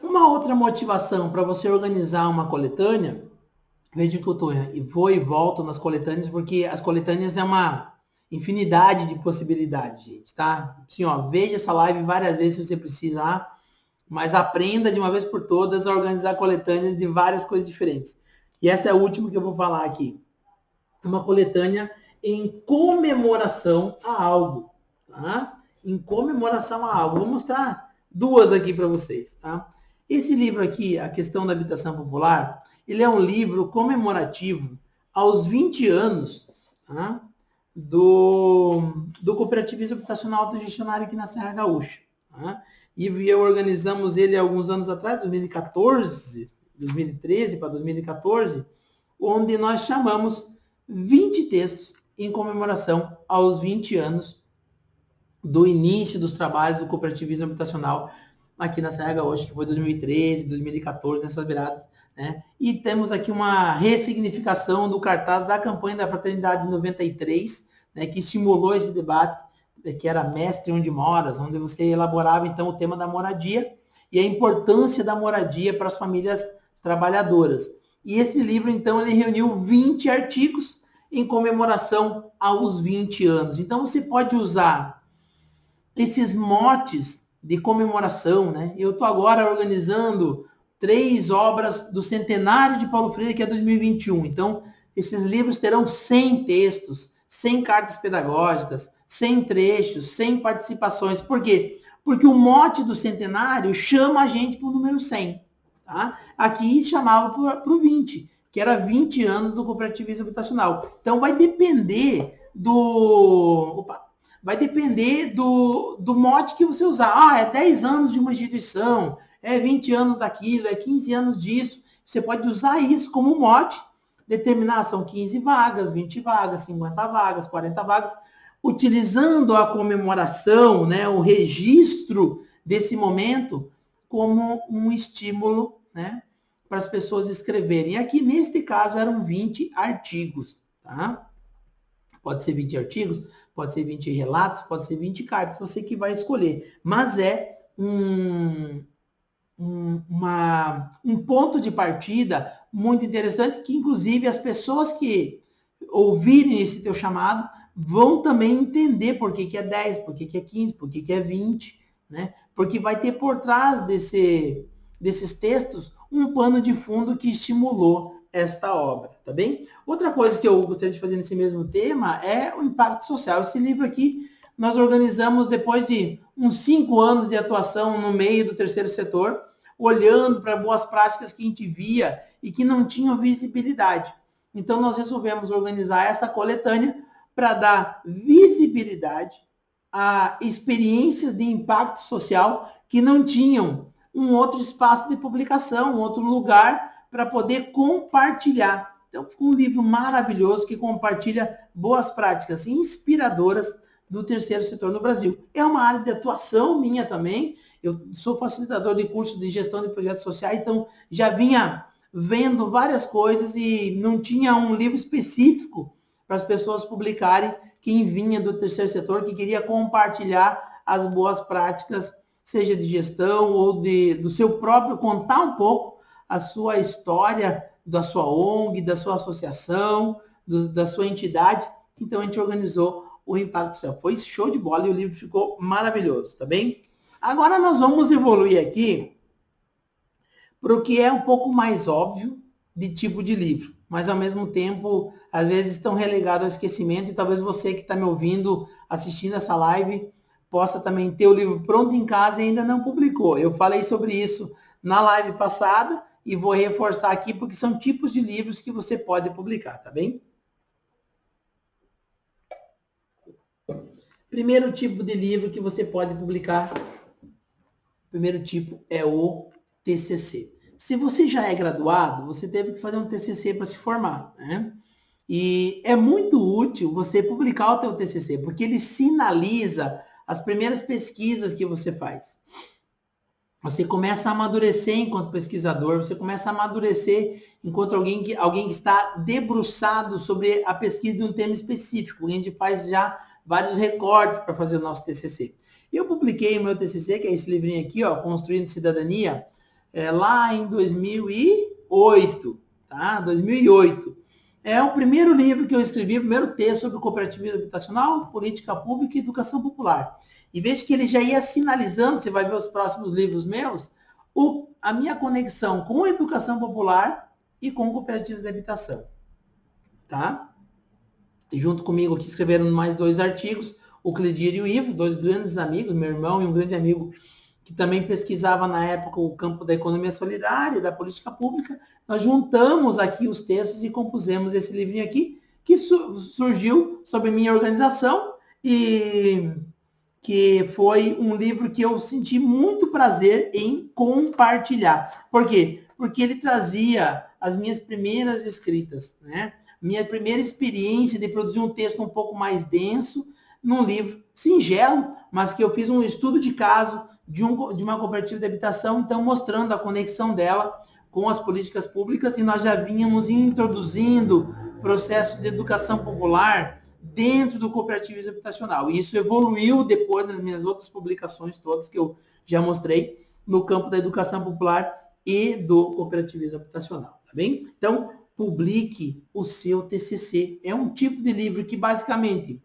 Speaker 1: Uma outra motivação para você organizar uma coletânea, veja que eu vou e volto nas coletâneas, porque as coletâneas é uma infinidade de possibilidades, gente, tá? Assim, ó, veja essa live várias vezes se você precisar, mas aprenda de uma vez por todas a organizar coletâneas de várias coisas diferentes. E essa é a última que eu vou falar aqui. Uma coletânea em comemoração a algo, tá? Em comemoração a algo. Vou mostrar duas aqui para vocês, tá? Esse livro aqui, A Questão da Habitação Popular, ele é um livro comemorativo aos 20 anos, tá? do cooperativismo habitacional autogestionário aqui na Serra Gaúcha. Tá? E organizamos ele há alguns anos atrás, 2013 para 2014, onde nós chamamos 20 textos em comemoração aos 20 anos do início dos trabalhos do cooperativismo habitacional aqui na Serra Gaúcha, que foi 2013, 2014, nessas viradas, né? E temos aqui uma ressignificação do cartaz da campanha da Fraternidade 93, né, que estimulou esse debate, que era Mestre Onde Moras, onde você elaborava, então, o tema da moradia e a importância da moradia para as famílias trabalhadoras. E esse livro, então, ele reuniu 20 artigos em comemoração aos 20 anos. Então, você pode usar esses motes de comemoração, né? Eu estou agora organizando 3 obras do centenário de Paulo Freire, que é 2021. Então, esses livros terão 100 textos, 100 cartas pedagógicas, 100 trechos, 100 participações. Por quê? Porque o mote do centenário chama a gente para o número 100. Tá? Aqui chamava para o 20, que era 20 anos do cooperativismo habitacional. Então, vai depender do mote que você usar. Ah, é 10 anos de uma instituição, é 20 anos daquilo, é 15 anos disso. Você pode usar isso como mote, determinar, são 15 vagas, 20 vagas, 50 vagas, 40 vagas, utilizando a comemoração, né, o registro desse momento como um estímulo, né, para as pessoas escreverem. E aqui, neste caso, eram 20 artigos, tá? Pode ser 20 artigos, pode ser 20 relatos, pode ser 20 cartas, você que vai escolher. Mas é um ponto de partida muito interessante, que inclusive as pessoas que ouvirem esse teu chamado vão também entender por que é 10, por que é 15, por que é 20, né? Porque vai ter por trás desses textos um pano de fundo que estimulou esta obra, tá bem? Outra coisa que eu gostaria de fazer nesse mesmo tema é o impacto social. Esse livro aqui nós organizamos depois de uns 5 anos de atuação no meio do terceiro setor, olhando para boas práticas que a gente via e que não tinham visibilidade. Então, nós resolvemos organizar essa coletânea para dar visibilidade a experiências de impacto social que não tinham um outro espaço de publicação, um outro lugar para poder compartilhar. Então, ficou um livro maravilhoso que compartilha boas práticas inspiradoras do terceiro setor no Brasil. É uma área de atuação minha também. Eu sou facilitador de cursos de gestão de projetos sociais, então já vinha vendo várias coisas e não tinha um livro específico para as pessoas publicarem, quem vinha do terceiro setor, que queria compartilhar as boas práticas, seja de gestão ou do seu próprio, contar um pouco a sua história, da sua ONG, da sua associação, da sua entidade. Então, a gente organizou o Impacto Social. Foi show de bola e o livro ficou maravilhoso, tá bem? Agora nós vamos evoluir aqui para o que é um pouco mais óbvio de tipo de livro, mas ao mesmo tempo, às vezes estão relegados ao esquecimento e talvez você que está me ouvindo, assistindo essa live, possa também ter o livro pronto em casa e ainda não publicou. Eu falei sobre isso na live passada e vou reforçar aqui porque são tipos de livros que você pode publicar, tá bem? Primeiro tipo de livro que você pode publicar, primeiro tipo é o TCC. Se você já é graduado, você teve que fazer um TCC para se formar, né? E é muito útil você publicar o teu TCC, porque ele sinaliza as primeiras pesquisas que você faz. Você começa a amadurecer enquanto pesquisador, você começa a amadurecer enquanto alguém que está debruçado sobre a pesquisa de um tema específico. A gente faz já vários recortes para fazer o nosso TCC. Eu publiquei o meu TCC, que é esse livrinho aqui, ó, Construindo Cidadania, lá em 2008, tá? 2008. É o primeiro livro que eu escrevi, o primeiro texto sobre cooperativismo habitacional, política pública e educação popular. E veja que ele já ia sinalizando, você vai ver os próximos livros meus, a minha conexão com a educação popular e com cooperativas de habitação. Tá? E junto comigo aqui escreveram mais 2 artigos, o Cledir e o Ivo, 2 grandes amigos, meu irmão e um grande amigo que também pesquisava na época o campo da economia solidária, da política pública. Nós juntamos aqui os textos e compusemos esse livrinho aqui, que surgiu sob minha organização e que foi um livro que eu senti muito prazer em compartilhar. Por quê? Porque ele trazia as minhas primeiras escritas, né? Minha primeira experiência de produzir um texto um pouco mais denso, num livro singelo, mas que eu fiz um estudo de caso de uma cooperativa de habitação, então mostrando a conexão dela com as políticas públicas, e nós já vínhamos introduzindo processos de educação popular dentro do cooperativismo habitacional. E isso evoluiu depois das minhas outras publicações todas que eu já mostrei no campo da educação popular e do cooperativismo habitacional, tá bem? Então, publique o seu TCC. É um tipo de livro que basicamente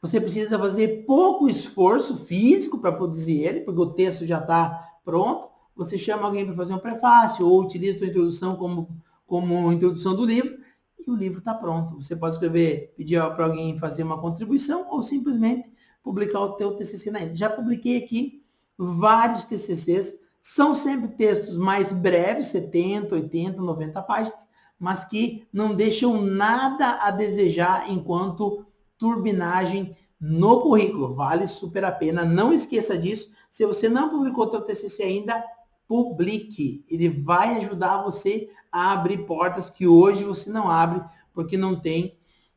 Speaker 1: Você precisa fazer pouco esforço físico para produzir ele, porque o texto já está pronto. Você chama alguém para fazer um prefácio ou utiliza a introdução como introdução do livro e o livro está pronto. Você pode escrever, pedir para alguém fazer uma contribuição ou simplesmente publicar o teu TCC na íntegra. Já publiquei aqui vários TCCs. São sempre textos mais breves, 70, 80, 90 páginas, mas que não deixam nada a desejar enquanto turbinagem no currículo. Vale super a pena. Não esqueça disso. Se você não publicou o seu TCC ainda, publique. Ele vai ajudar você a abrir portas que hoje você não abre, porque não tem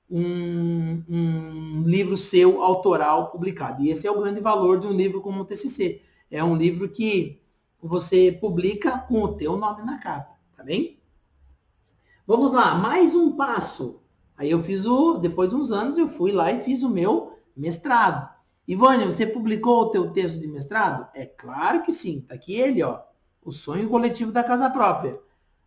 Speaker 1: um livro seu autoral publicado. E esse é o grande valor de um livro como o TCC. É um livro que você publica com o teu nome na capa, tá bem? Vamos lá, mais um passo. Aí eu fiz depois de uns anos, eu fui lá e fiz o meu mestrado. Ivânia, você publicou o teu texto de mestrado? É claro que sim, tá aqui ele, ó. O sonho coletivo da casa própria.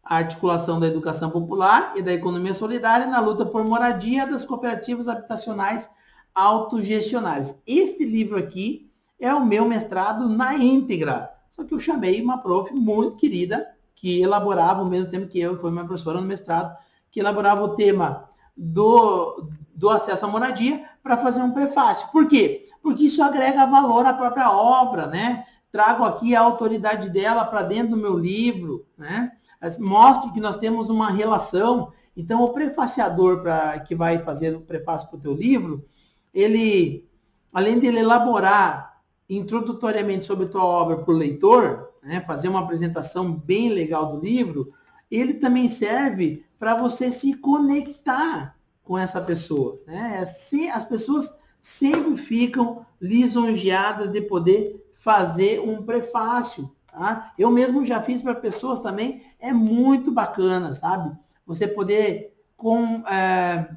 Speaker 1: A articulação da educação popular e da economia solidária na luta por moradia das cooperativas habitacionais autogestionárias. Este livro aqui é o meu mestrado na íntegra. Só que eu chamei uma prof muito querida, que elaborava ao mesmo tempo que eu, foi minha professora no mestrado, que elaborava o tema do acesso à moradia para fazer um prefácio. Por quê? Porque isso agrega valor à própria obra, né? Trago aqui a autoridade dela para dentro do meu livro, né? Mostro que nós temos uma relação. Então, o prefaciador que vai fazer o prefácio para o teu livro, ele, além de ele elaborar introdutoriamente sobre a tua obra para o leitor, né, fazer uma apresentação bem legal do livro, ele também serve para você se conectar com essa pessoa. Né? As pessoas sempre ficam lisonjeadas de poder fazer um prefácio. Tá? Eu mesmo já fiz para pessoas também, é muito bacana, sabe? Você poder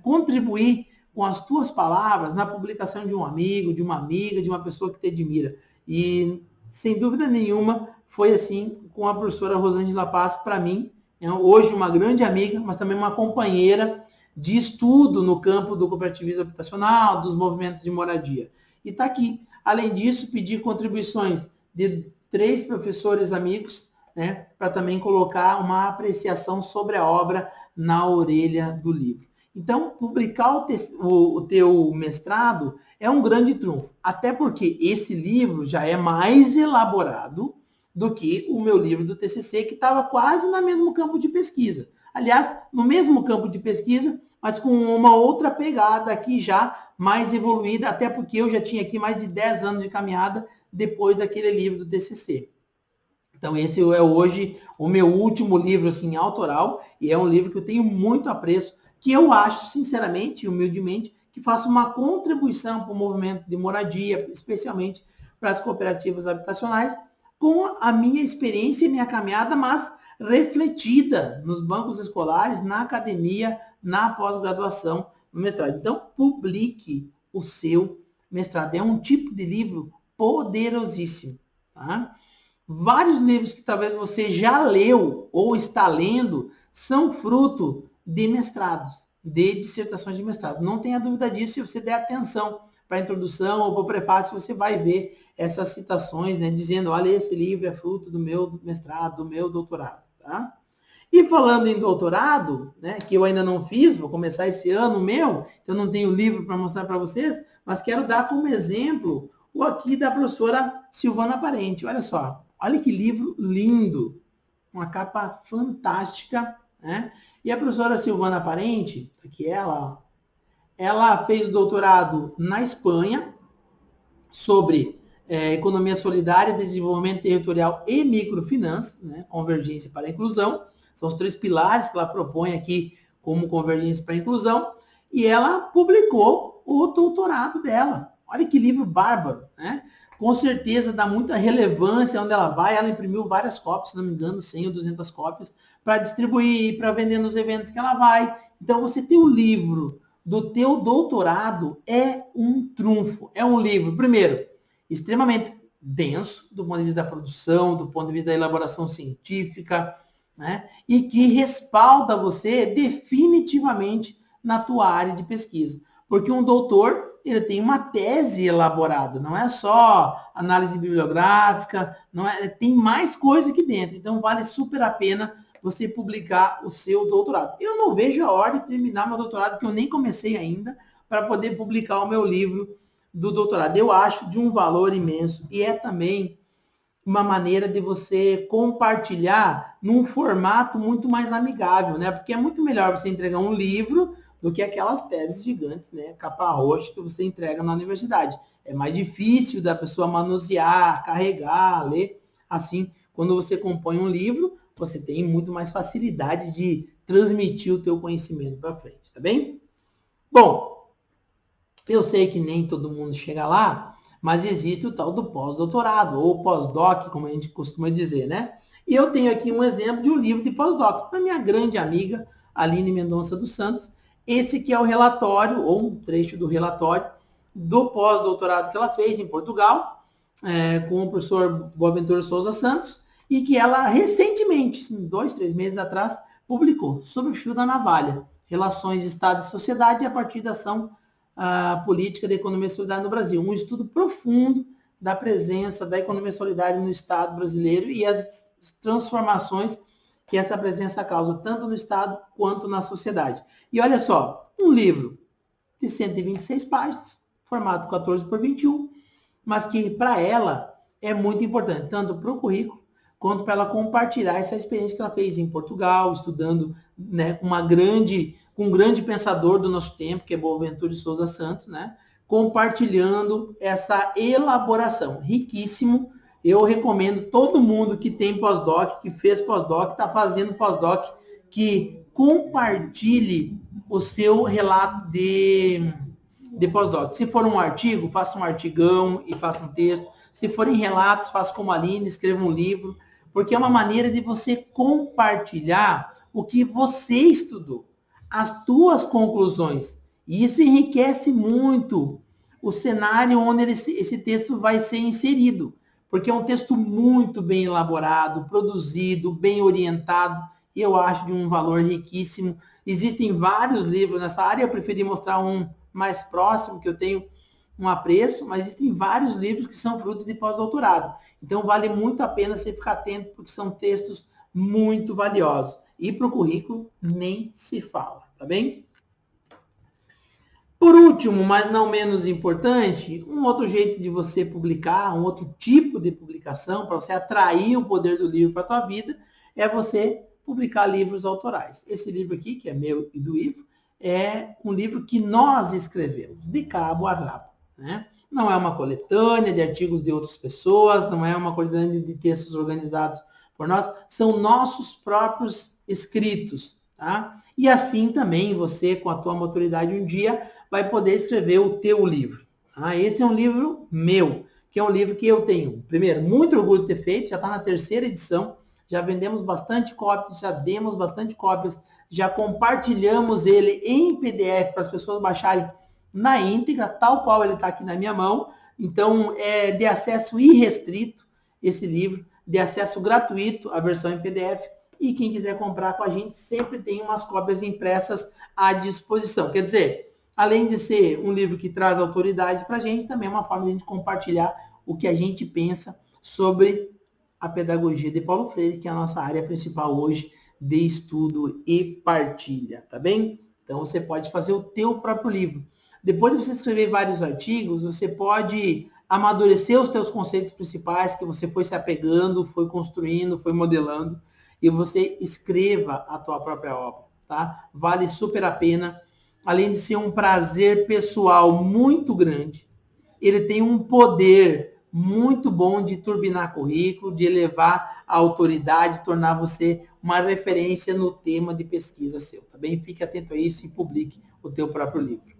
Speaker 1: contribuir com as tuas palavras na publicação de um amigo, de uma amiga, de uma pessoa que te admira. E, sem dúvida nenhuma, foi assim com a professora Rosângela Paz, para mim, hoje uma grande amiga, mas também uma companheira de estudo no campo do cooperativismo habitacional, dos movimentos de moradia. E está aqui. Além disso, pedi contribuições de 3 professores amigos, né, para também colocar uma apreciação sobre a obra na orelha do livro. Então, publicar o teu mestrado é um grande trunfo, até porque esse livro já é mais elaborado do que o meu livro do TCC, que estava quase no mesmo campo de pesquisa. Aliás, no mesmo campo de pesquisa, mas com uma outra pegada aqui já mais evoluída, até porque eu já tinha aqui mais de 10 anos de caminhada depois daquele livro do TCC. Então, esse é hoje o meu último livro, assim, autoral, e é um livro que eu tenho muito apreço, que eu acho, sinceramente e humildemente, que faça uma contribuição para o movimento de moradia, especialmente para as cooperativas habitacionais, com a minha experiência e minha caminhada, mas refletida nos bancos escolares, na academia, na pós-graduação, no mestrado. Então, publique o seu mestrado. É um tipo de livro poderosíssimo. Tá? Vários livros que talvez você já leu ou está lendo são fruto de mestrados, de dissertações de mestrado. Não tenha dúvida disso, se você der atenção para a introdução ou para o prefácio, você vai ver essas citações, né, dizendo, olha, esse livro é fruto do meu mestrado, do meu doutorado. Tá? E falando em doutorado, né, que eu ainda não fiz, vou começar esse ano meu, então não tenho livro para mostrar para vocês, mas quero dar como exemplo o aqui da professora Silvana Parente. Olha só, olha que livro lindo, uma capa fantástica, né? E a professora Silvana Parente, aqui ela fez o doutorado na Espanha sobre economia solidária, desenvolvimento territorial e microfinanças, né? Convergência para a inclusão. São os 3 pilares que ela propõe aqui como convergência para a inclusão. E ela publicou o doutorado dela. Olha que livro bárbaro, né? Com certeza dá muita relevância onde ela vai. Ela imprimiu várias cópias, se não me engano, 100 ou 200 cópias, para distribuir, para vender nos eventos que ela vai. Então, você ter o livro do teu doutorado é um trunfo. É um livro, primeiro, extremamente denso, do ponto de vista da produção, do ponto de vista da elaboração científica, né? E que respalda você definitivamente na tua área de pesquisa. Porque um doutor, ele tem uma tese elaborada, não é só análise bibliográfica, não é, tem mais coisa aqui dentro. Então, vale super a pena você publicar o seu doutorado. Eu não vejo a hora de terminar meu doutorado, que eu nem comecei ainda, para poder publicar o meu livro do doutorado. Eu acho de um valor imenso e é também uma maneira de você compartilhar num formato muito mais amigável, né? Porque é muito melhor você entregar um livro do que aquelas teses gigantes, né? Capa roxa que você entrega na universidade. É mais difícil da pessoa manusear, carregar, ler. Assim, quando você compõe um livro, você tem muito mais facilidade de transmitir o teu conhecimento para frente, tá bem? Bom, eu sei que nem todo mundo chega lá, mas existe o tal do pós-doutorado, ou pós-doc, como a gente costuma dizer, né? E eu tenho aqui um exemplo de um livro de pós-doc, da minha grande amiga Aline Mendonça dos Santos. Esse aqui é o relatório, ou um trecho do relatório, do pós-doutorado que ela fez em Portugal, com o professor Boaventura Souza Santos, e que ela recentemente, 2, 3 meses atrás, publicou, Sobre o Fio da Navalha, Relações de Estado e Sociedade a partir da ação política da economia solidária no Brasil. Um estudo profundo da presença da economia solidária no Estado brasileiro e as transformações que essa presença causa, tanto no Estado quanto na sociedade. E olha só, um livro de 126 páginas, formato 14 por 21, mas que para ela é muito importante, tanto para o currículo, quanto para ela compartilhar essa experiência que ela fez em Portugal, estudando, né, com um grande pensador do nosso tempo, que é Boaventura de Souza Santos, né, compartilhando essa elaboração. Riquíssimo. Eu recomendo todo mundo que tem pós-doc, que fez pós-doc, está fazendo pós-doc, que compartilhe o seu relato de pós-doc. Se for um artigo, faça um artigão e faça um texto. Se forem relatos, faça como a Aline, escreva um livro, porque é uma maneira de você compartilhar o que você estudou, as tuas conclusões. E isso enriquece muito o cenário onde esse texto vai ser inserido, porque é um texto muito bem elaborado, produzido, bem orientado, e eu acho de um valor riquíssimo. Existem vários livros nessa área, eu preferi mostrar um mais próximo, que eu tenho um apreço, mas existem vários livros que são fruto de pós-doutorado. Então, vale muito a pena você ficar atento, porque são textos muito valiosos. E para o currículo, nem se fala, tá bem? Por último, mas não menos importante, um outro jeito de você publicar, um outro tipo de publicação, para você atrair o poder do livro para a tua vida, é você publicar livros autorais. Esse livro aqui, que é meu e do Ivo, é um livro que nós escrevemos, de cabo a rabo, né? Não é uma coletânea de artigos de outras pessoas, não é uma coletânea de textos organizados por nós, são nossos próprios escritos, tá? E assim também você, com a tua maturidade um dia, vai poder escrever o teu livro. Tá? Esse é um livro meu, que é um livro que eu tenho, primeiro, muito orgulho de ter feito, já está na 3ª edição, já vendemos bastante cópias, já demos bastante cópias, já compartilhamos ele em PDF para as pessoas baixarem na íntegra, tal qual ele está aqui na minha mão. Então, é de acesso irrestrito esse livro, de acesso gratuito a versão em PDF. E quem quiser comprar com a gente sempre tem umas cópias impressas à disposição. Quer dizer, além de ser um livro que traz autoridade para a gente, também é uma forma de a gente compartilhar o que a gente pensa sobre a pedagogia de Paulo Freire, que é a nossa área principal hoje de estudo e partilha, tá bem? Então, você pode fazer o teu próprio livro. Depois de você escrever vários artigos, você pode amadurecer os teus conceitos principais que você foi se apegando, foi construindo, foi modelando, e você escreva a tua própria obra, tá? Vale super a pena. Além de ser um prazer pessoal muito grande, ele tem um poder muito bom de turbinar currículo, de elevar a autoridade, tornar você uma referência no tema de pesquisa seu, tá bem? Fique atento a isso e publique o teu próprio livro.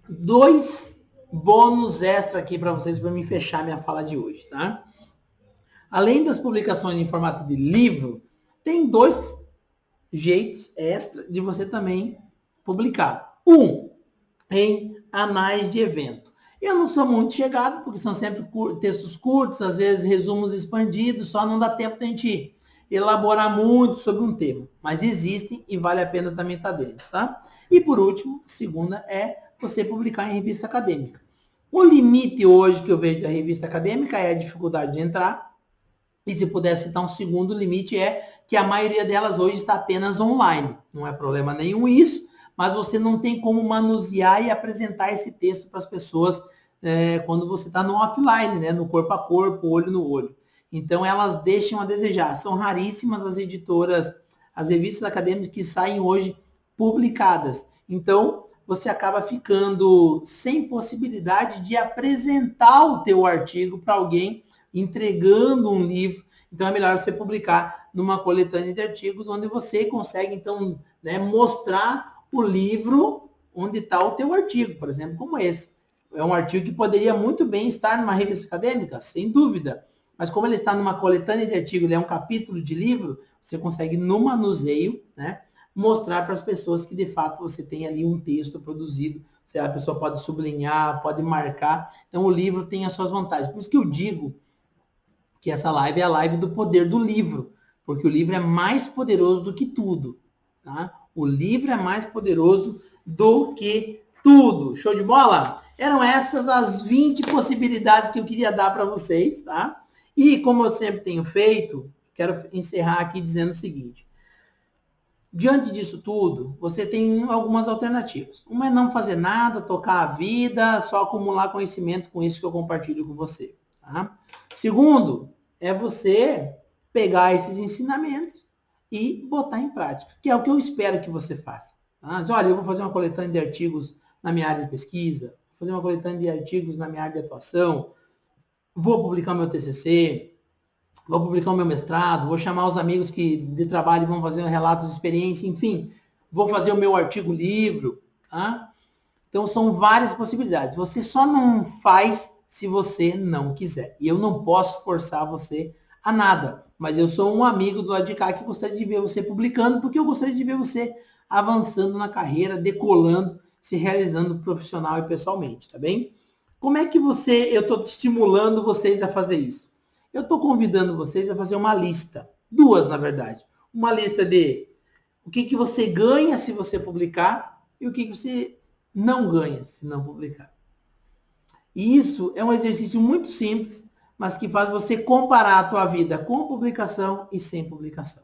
Speaker 1: 2 bônus extra aqui para vocês, para me fechar minha fala de hoje, tá? Além das publicações em formato de livro, tem 2 jeitos extra de você também publicar. Um, em anais de evento. Eu não sou muito chegado, porque são sempre textos curtos, às vezes resumos expandidos, só não dá tempo de a gente elaborar muito sobre um tema, mas existem e vale a pena também estar dentro, tá? E por último, a segunda é você publicar em revista acadêmica. O limite hoje que eu vejo da revista acadêmica é a dificuldade de entrar, e se pudesse citar um segundo limite é que a maioria delas hoje está apenas online. Não é problema nenhum isso, mas você não tem como manusear e apresentar esse texto para as pessoas quando você está no offline, né? No corpo a corpo, olho no olho. Então elas deixam a desejar. São raríssimas as editoras, as revistas acadêmicas que saem hoje publicadas. Então você acaba ficando sem possibilidade de apresentar o teu artigo para alguém, entregando um livro. Então é melhor você publicar numa coletânea de artigos onde você consegue, então, né, mostrar o livro onde está o teu artigo, por exemplo, como esse. É um artigo que poderia muito bem estar numa revista acadêmica, sem dúvida. Mas como ele está numa coletânea de artigos, ele é um capítulo de livro, você consegue, no manuseio, né, mostrar para as pessoas que, de fato, você tem ali um texto produzido. A pessoa pode sublinhar, pode marcar. Então, o livro tem as suas vantagens. Por isso que eu digo que essa live é a live do poder do livro, porque o livro é mais poderoso do que tudo, tá? O livro é mais poderoso do que tudo. Show de bola? Eram essas as 20 possibilidades que eu queria dar para vocês, tá? E como eu sempre tenho feito, quero encerrar aqui dizendo o seguinte. Diante disso tudo, você tem algumas alternativas. Uma é não fazer nada, tocar a vida, só acumular conhecimento com isso que eu compartilho com você, tá? Segundo, é você pegar esses ensinamentos e botar em prática, que é o que eu espero que você faça. Tá? Diz, olha, eu vou fazer uma coletânea de artigos na minha área de pesquisa, vou fazer uma coletânea de artigos na minha área de atuação, vou publicar meu TCC, vou publicar o meu mestrado, vou chamar os amigos que de trabalho vão fazer relatos de experiência, enfim, vou fazer o meu artigo-livro. Tá? Então, são várias possibilidades. Você só não faz se você não quiser. E eu não posso forçar você a nada. Mas eu sou um amigo do lado de cá que gostaria de ver você publicando, porque eu gostaria de ver você avançando na carreira, decolando, se realizando profissional e pessoalmente, tá bem? Como é que eu estou estimulando vocês a fazer isso? Eu estou convidando vocês a fazer uma lista. Duas, na verdade. Uma lista de o que você ganha se você publicar e o que você não ganha se não publicar. E isso é um exercício muito simples, mas que faz você comparar a tua vida com publicação e sem publicação.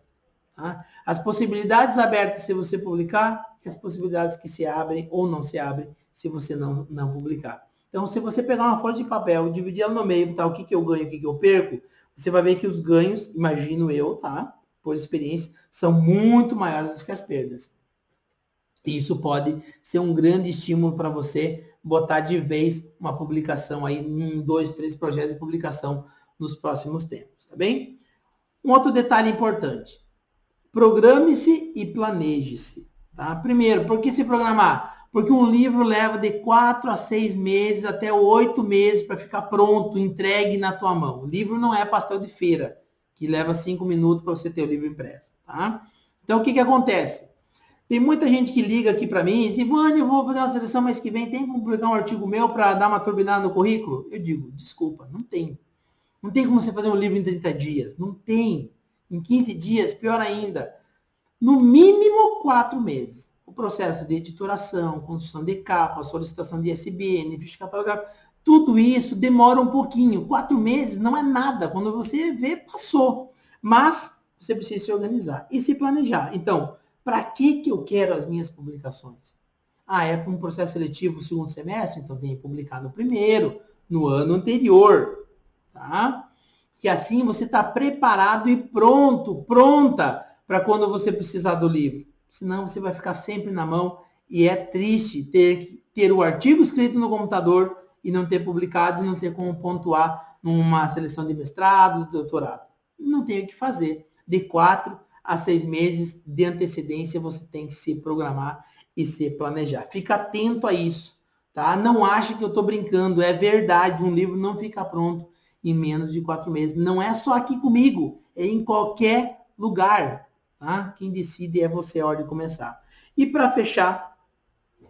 Speaker 1: Tá? As possibilidades abertas se você publicar e as possibilidades que se abrem ou não se abrem se você não publicar. Então, se você pegar uma folha de papel, dividir ela no meio, tá, o que eu ganho e o que eu perco, você vai ver que os ganhos, imagino eu, tá, por experiência, são muito maiores do que as perdas. E isso pode ser um grande estímulo para você botar de vez uma publicação aí, 1, 2, 3 projetos de publicação nos próximos tempos, tá bem? Um outro detalhe importante. Programe-se e planeje-se, tá? Primeiro, por que se programar? Porque um livro leva de 4 a 6 meses, até 8 meses para ficar pronto, entregue na tua mão. O livro não é pastel de feira, que leva 5 minutos para você ter o livro impresso, tá? Então, o que acontece? Tem muita gente que liga aqui para mim e diz, mano, eu vou fazer uma seleção mês que vem, tem como publicar um artigo meu para dar uma turbinada no currículo? Eu digo, desculpa, não tem. Não tem como você fazer um livro em 30 dias. Não tem. Em 15 dias, pior ainda. No mínimo 4 meses. O processo de editoração, construção de capa, solicitação de ISBN, ficha catalográfica, tudo isso demora um pouquinho. 4 meses não é nada. Quando você vê, passou. Mas você precisa se organizar e se planejar. Então, para que eu quero as minhas publicações? É para um processo seletivo no segundo semestre? Então tem que publicar no primeiro, no ano anterior. Tá? Que assim você está preparado e pronta para quando você precisar do livro. Senão você vai ficar sempre na mão e é triste ter o artigo escrito no computador e não ter publicado e não ter como pontuar numa seleção de mestrado, de doutorado. Não tem o que fazer. De 4 a 6 meses de antecedência você tem que se programar e se planejar. Fica atento a isso, tá? Não ache que eu estou brincando, é verdade, um livro não fica pronto em menos de 4 meses. Não é só aqui comigo, é em qualquer lugar, tá? Quem decide é você a hora de começar. E para fechar,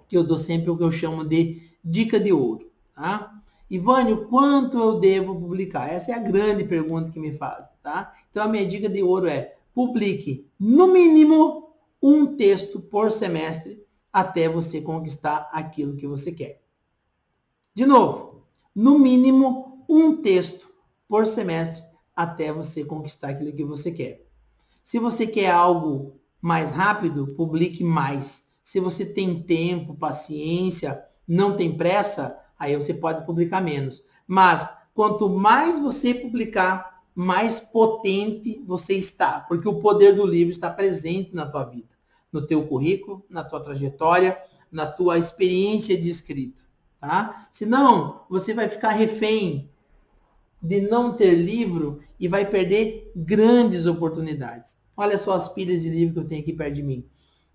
Speaker 1: eu dou sempre o que eu chamo de dica de ouro, tá? Ivânio, quanto eu devo publicar? Essa é a grande pergunta que me fazem, tá? Então a minha dica de ouro é publique no mínimo um texto por semestre até você conquistar aquilo que você quer. De novo, no mínimo um texto por semestre até você conquistar aquilo que você quer. Se você quer algo mais rápido, publique mais. Se você tem tempo, paciência, não tem pressa, aí você pode publicar menos. Mas quanto mais você publicar, mais potente você está, porque o poder do livro está presente na tua vida, no teu currículo, na tua trajetória, na tua experiência de escrita, tá? Senão, você vai ficar refém de não ter livro e vai perder grandes oportunidades. Olha só as pilhas de livro que eu tenho aqui perto de mim.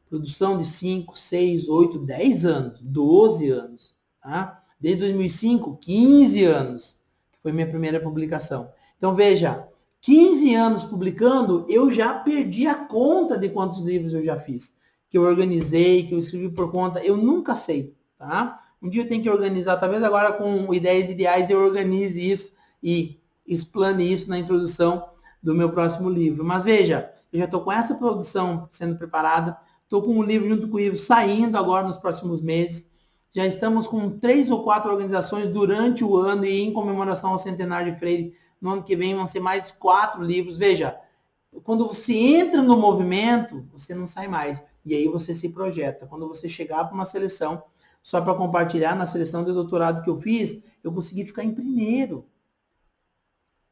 Speaker 1: Produção de 5, 6, 8, 10 anos, 12 anos. Tá? Desde 2005, 15 anos, que foi minha primeira publicação. Então veja, 15 anos publicando, eu já perdi a conta de quantos livros eu já fiz. Que eu organizei, que eu escrevi por conta, eu nunca sei. Tá? Um dia eu tenho que organizar, talvez agora com Ideias Ideais eu organize isso e explane isso na introdução do meu próximo livro. Mas veja, eu já estou com essa produção sendo preparada, estou com um livro junto com o Ivo saindo agora nos próximos meses, já estamos com 3 ou 4 organizações durante o ano e em comemoração ao centenário de Freire, no ano que vem vão ser mais 4 livros. Veja, quando você entra no movimento, você não sai mais. E aí você se projeta. Quando você chegar para uma seleção, só para compartilhar, na seleção de doutorado que eu fiz, eu consegui ficar em primeiro.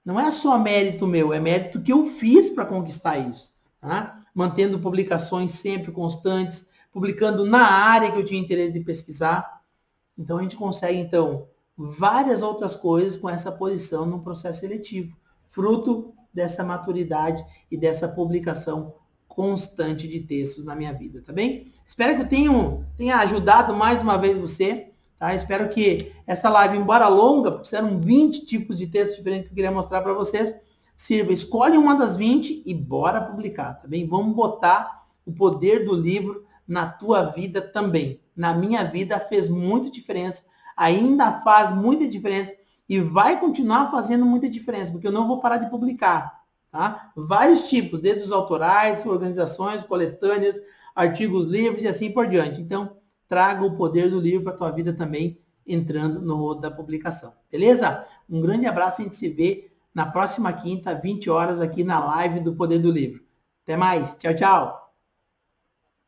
Speaker 1: Não é só mérito meu, é mérito que eu fiz para conquistar isso. Tá? Mantendo publicações sempre constantes, publicando na área que eu tinha interesse de pesquisar. Então, a gente consegue, então, várias outras coisas com essa posição no processo seletivo, fruto dessa maturidade e dessa publicação constante de textos na minha vida, tá bem? Espero que eu tenha ajudado mais uma vez você. Tá? Espero que essa live, embora longa, porque eram 20 tipos de textos diferentes que eu queria mostrar para vocês, sirva. Escolhe uma das 20 e bora publicar, tá bem? Vamos botar o poder do livro na tua vida também. Na minha vida fez muita diferença, ainda faz muita diferença e vai continuar fazendo muita diferença, porque eu não vou parar de publicar. Tá? Vários tipos, desde os autorais, organizações, coletâneas, artigos livres e assim por diante. Então, traga o poder do livro para a tua vida também, entrando no rodo da publicação. Beleza? Um grande abraço, a gente se vê na próxima quinta, 20 horas, aqui na live do Poder do Livro. Até mais. Tchau, tchau.